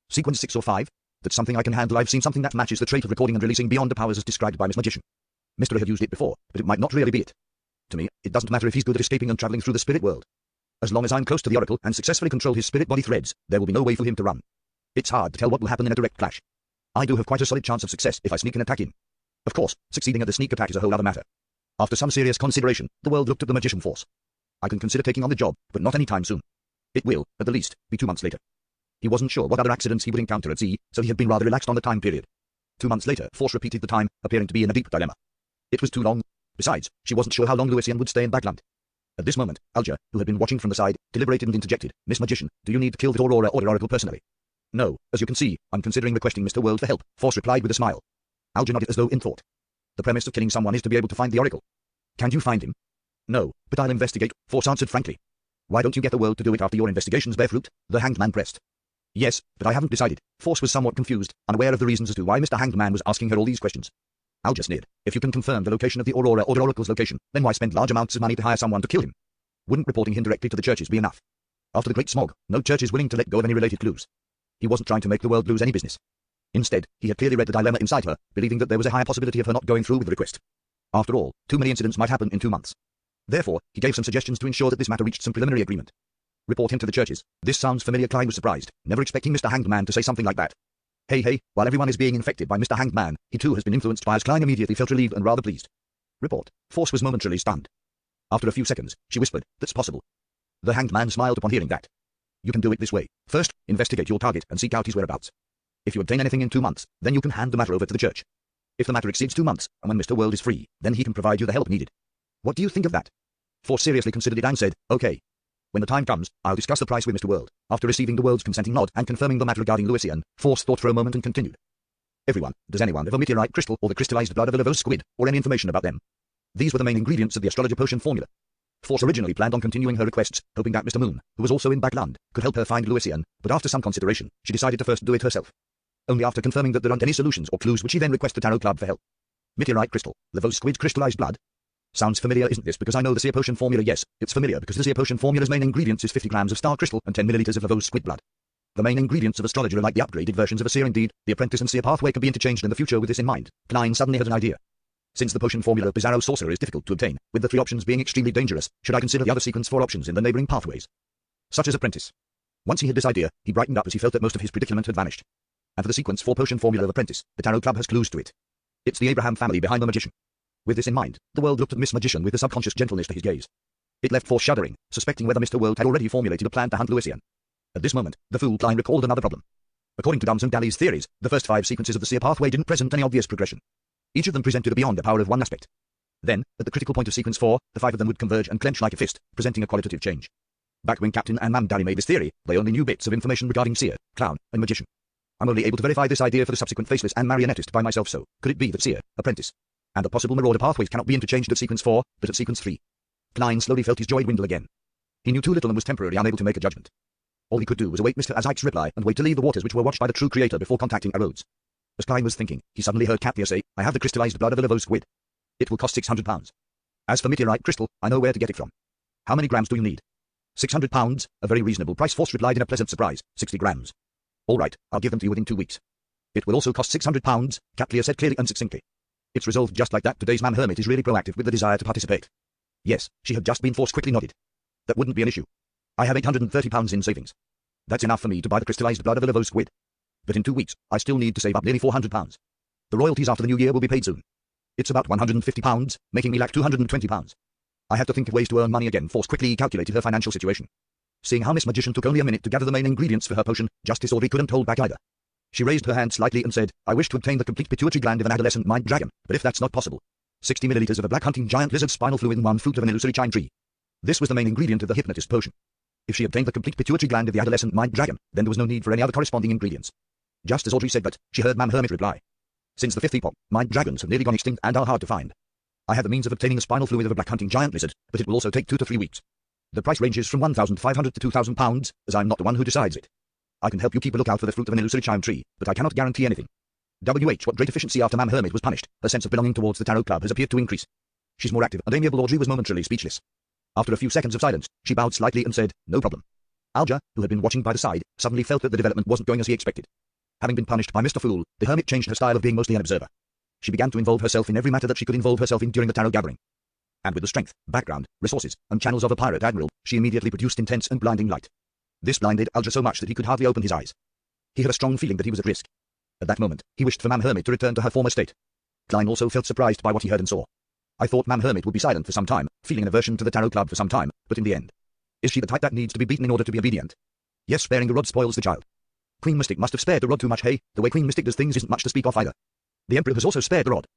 Sequence 6 or 5? That's something I can handle. I've seen something that matches the trait of recording and releasing beyonder powers as described by Miss Magician. Mr. A had used it before, but it might not really be it. To me, it doesn't matter if he's good at escaping and traveling through the spirit world. As long as I'm close to the oracle and successfully control his spirit body threads, there will be no way for him to run. It's hard to tell what will happen in a direct clash. I do have quite a solid chance of success if I sneak and attack him. Of course, succeeding at the sneak attack is a whole other matter. After some serious consideration, the world looked at the magician Force. I can consider taking on the job, but not any time soon. It will, at the least, be 2 months later. He wasn't sure what other accidents he would encounter at sea, so he had been rather relaxed on the time period. 2 months later, Force repeated the time, appearing to be in a deep dilemma. It was too long. Besides, she wasn't sure how long Lucian would stay in Backland. At this moment, Alja, who had been watching from the side, deliberated and interjected, Miss Magician, do you need to kill the Aurora Order oracle personally? No, as you can see, I'm considering requesting Mr. World for help, Force replied with a smile. Alja nodded as though in thought. The premise of killing someone is to be able to find the oracle. Can you find him? No, but I'll investigate, Force answered frankly. Why don't you get the world to do it after your investigations bear fruit? The Hanged Man pressed. Yes, but I haven't decided. Force was somewhat confused, unaware of the reasons as to why Mr. Hanged Man was asking her all these questions. Alja sneered. If you can confirm the location of the Aurora Order oracle's location, then why spend large amounts of money to hire someone to kill him? Wouldn't reporting him directly to the churches be enough? After the Great Smog, no church is willing to let go of any related clues. He wasn't trying to make the world lose any business. Instead, he had clearly read the dilemma inside her, believing that there was a higher possibility of her not going through with the request. After all, too many incidents might happen in 2 months. Therefore, he gave some suggestions to ensure that this matter reached some preliminary agreement. Report him to the churches. This sounds familiar. Klein was surprised, never expecting Mr. Hanged Man to say something like that. Hey, while everyone is being infected by Mr. Hanged Man, he too has been influenced by us. Klein immediately felt relieved and rather pleased. Report. Force was momentarily stunned. After a few seconds, she whispered, that's possible. The Hanged Man smiled upon hearing that. You can do it this way. First, investigate your target and seek out his whereabouts. If you obtain anything in 2 months, then you can hand the matter over to the church. If the matter exceeds 2 months, and when Mr. World is free, then he can provide you the help needed. What do you think of that? Force seriously considered it and said, okay. When the time comes, I'll discuss the price with Mr. World. After receiving the world's consenting nod and confirming the matter regarding Lucian, Force thought for a moment and continued. Does anyone have a meteorite crystal or the crystallized blood of a Lavos squid, or any information about them? These were the main ingredients of the astrologer potion formula. Force originally planned on continuing her requests, hoping that Mr. Moon, who was also in Backland, could help her find Lucian, but after some consideration, she decided to first do it herself. Only after confirming that there aren't any solutions or clues would she then request the Tarot Club for help. Meteorite crystal, Lavos squid crystallized blood. Sounds familiar, isn't this? Because I know the seer potion formula. Yes, it's familiar because the seer potion formula's main ingredients is 50 grams of star crystal and 10 milliliters of Lavos squid blood. The main ingredients of astrologer are like the upgraded versions of a seer. Indeed, the apprentice and seer pathway can be interchanged in the future. With this in mind, Klein suddenly had an idea. Since the potion formula of Bizarro Sorcerer is difficult to obtain, with the 3 options being extremely dangerous, should I consider the other sequence 4 options in the neighboring pathways? Such as apprentice. Once he had this idea, he brightened up as he felt that most of his predicament had vanished. And for the sequence 4 potion formula of apprentice, the Tarot Club has clues to it. It's the Abraham family behind the magician. With this in mind, the world looked at Miss Magician with a subconscious gentleness to his gaze. It left Force shuddering, suspecting whether Mr. World had already formulated a plan to hunt Lucian. At this moment, the fool Klein recalled another problem. According to Dums and Daly's theories, the first 5 sequences of the seer pathway didn't present any obvious progression. Each of them presented a beyond the power of one aspect. Then, at the critical point of sequence 4, the 5 of them would converge and clench like a fist, presenting a qualitative change. Back when Captain and Mam Dally made this theory, they only knew bits of information regarding seer, clown, and magician. I'm only able to verify this idea for the subsequent faceless and marionettist by myself. So, could it be that seer, apprentice, and the possible marauder pathways cannot be interchanged at sequence 4, but at sequence 3. Klein slowly felt his joy dwindle again. He knew too little and was temporarily unable to make a judgment. All he could do was await Mr. Azaic's reply and wait to leave the waters which were watched by the true creator before contacting Rhodes. As Klein was thinking, he suddenly heard Katlia say, "I have the crystallized blood of a Levos squid. It will cost £600. As for meteorite crystal, I know where to get it from. How many grams do you need?" £600, a very reasonable price. Force replied in a pleasant surprise. 60 grams. All right, I'll give them to you within 2 weeks. It will also cost £600, Katlia said clearly and succinctly. It's resolved just like that. Today's man hermit is really proactive with the desire to participate. Yes, she had just been forced. Quickly nodded. That wouldn't be an issue. I have £830 in savings. That's enough for me to buy the crystallized blood of a Levos squid. But in 2 weeks, I still need to save up nearly £400. The royalties after the new year will be paid soon. It's about £150, making me lack £220. I have to think of ways to earn money again. Force quickly calculated her financial situation. Seeing how Miss Magician took only a minute to gather the main ingredients for her potion, Justice Audrey couldn't hold back either. She raised her hand slightly and said, "I wish to obtain the complete pituitary gland of an adolescent mind dragon, but if that's not possible, 60 milliliters of a black hunting giant lizard spinal fluid and 1 fruit of an illusory chime tree." This was the main ingredient of the hypnotist potion. If she obtained the complete pituitary gland of the adolescent mind dragon, then there was no need for any other corresponding ingredients. Just as Audrey said that, she heard Mam Hermit reply. Since the 5th epoch, mind dragons have nearly gone extinct and are hard to find. I have the means of obtaining the spinal fluid of a black hunting giant lizard, but it will also take 2 to 3 weeks. The price ranges from £1,500 to £2,000, as I'm not the one who decides it. I can help you keep a lookout for the fruit of an illusory chime tree, but I cannot guarantee anything. What great efficiency after Mam Hermit was punished, her sense of belonging towards the Tarot Club has appeared to increase. She's more active, and amiable. Audrey was momentarily speechless. After a few seconds of silence, she bowed slightly and said, "No problem." Alger, who had been watching by the side, suddenly felt that the development wasn't going as he expected. Having been punished by Mr. Fool, the hermit changed her style of being mostly an observer. She began to involve herself in every matter that she could involve herself in during the tarot gathering. And with the strength, background, resources, and channels of a pirate admiral, she immediately produced intense and blinding light. This blinded Alger so much that he could hardly open his eyes. He had a strong feeling that he was at risk. At that moment, he wished for Mam Hermit to return to her former state. Klein also felt surprised by what he heard and saw. I thought Mam Hermit would be silent for some time, feeling an aversion to the Tarot Club for some time, but in the end. Is she the type that needs to be beaten in order to be obedient? Yes, sparing the rod spoils the child. Queen Mystic must have spared the rod too much. Hey, the way Queen Mystic does things isn't much to speak of either. The Emperor has also spared the rod.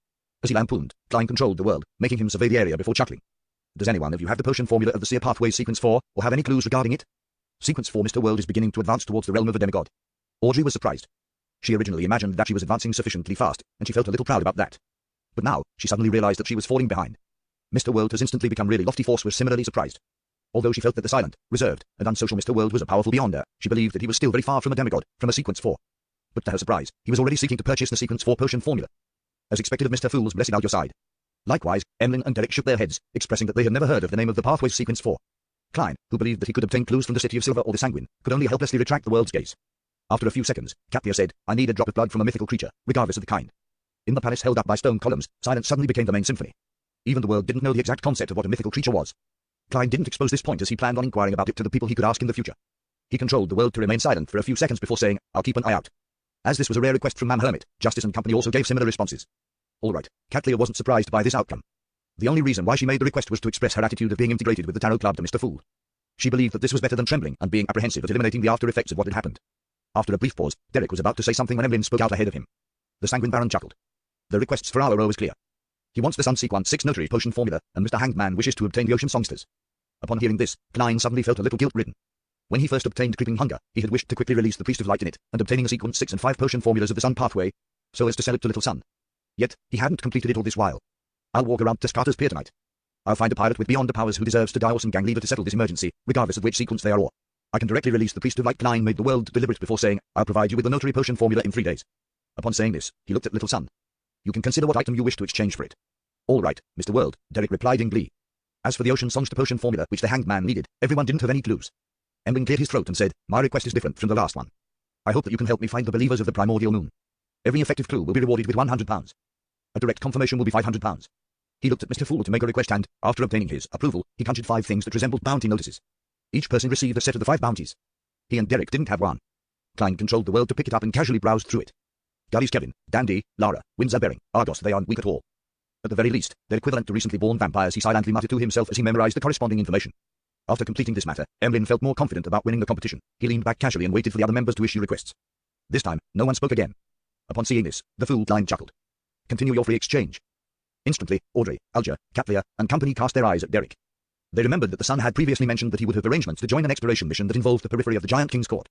As he lampooned, Klein controlled the world, making him survey the area before chuckling. Does anyone of you have the potion formula of the Seer Pathways Sequence 4, or have any clues regarding it? Sequence 4. Mr. World is beginning to advance towards the realm of a demigod. Audrey was surprised. She originally imagined that she was advancing sufficiently fast, and she felt a little proud about that. But now, she suddenly realized that she was falling behind. Mr. World has instantly become really lofty. Force was similarly surprised. Although she felt that the silent, reserved, and unsocial Mr. World was a powerful beyond her, she believed that he was still very far from a demigod, from a Sequence 4. But to her surprise, he was already seeking to purchase the Sequence 4 potion formula. As expected of Mr. Fool's blessed Alger side. Likewise, Emlyn and Derek shook their heads, expressing that they had never heard of the name of the Pathways Sequence 4. Klein, who believed that he could obtain clues from the City of Silver or the Sanguine, could only helplessly retract the world's gaze. After a few seconds, Katlia said, "I need a drop of blood from a mythical creature, regardless of the kind." In the palace held up by stone columns, silence suddenly became the main symphony. Even the world didn't know the exact concept of what a mythical creature was. Klein didn't expose this point as he planned on inquiring about it to the people he could ask in the future. He controlled the world to remain silent for a few seconds before saying, "I'll keep an eye out." As this was a rare request from Mam Hermit, Justice and company also gave similar responses. All right, Katlia wasn't surprised by this outcome. The only reason why she made the request was to express her attitude of being integrated with the Tarot Club to Mr. Fool. She believed that this was better than trembling and being apprehensive at eliminating the after effects of what had happened. After a brief pause, Derek was about to say something when Emlyn spoke out ahead of him. The Sanguine Baron chuckled. The requests for our row was clear. He wants the Sunsequence 6 notary potion formula, and Mr. Hanged Man wishes to obtain the Ocean Songsters. Upon hearing this, Klein suddenly felt a little guilt-ridden. When he first obtained Creeping Hunger, he had wished to quickly release the Priest of Light in it, and obtaining the Sequence 6 and 5 potion formulas of the Sun Pathway, so as to sell it to Little Sun. Yet, he hadn't completed it all this while. I'll walk around Tescata's Pier tonight. I'll find a pirate with beyond the powers who deserves to die or some gang leader to settle this emergency, regardless of which sequence they are or. I can directly release the Priest of Light. Klein made the world deliberate before saying, "I'll provide you with the notary potion formula in 3 days. Upon saying this, he looked at Little Sun. You can consider what item you wish to exchange for it. All right, Mr. World, Derek replied in glee. As for the Ocean Songster potion formula which the Hanged Man needed, everyone didn't have any clues. Emlyn cleared his throat and said, "My request is different from the last one. I hope that you can help me find the believers of the primordial moon. Every effective clue will be rewarded with £100. A direct confirmation will be £500. He looked at Mr. Fool to make a request and, after obtaining his approval, he conjured 5 things that resembled bounty notices. Each person received a set of the 5 bounties. He and Derek didn't have one. Klein controlled the world to pick it up and casually browsed through it. Gully's Kevin, Dandy, Lara, Windsor Bering, Argos, they aren't weak at all. At the very least, they're equivalent to recently born vampires, he silently muttered to himself as he memorized the corresponding information. After completing this matter, Emlyn felt more confident about winning the competition. He leaned back casually and waited for the other members to issue requests. This time, no one spoke again. Upon seeing this, the Fool Klein chuckled. Continue your free exchange. Instantly, Audrey, Alger, Katlia, and company cast their eyes at Derek. They remembered that the Sun had previously mentioned that he would have arrangements to join an exploration mission that involved the periphery of the Giant King's court.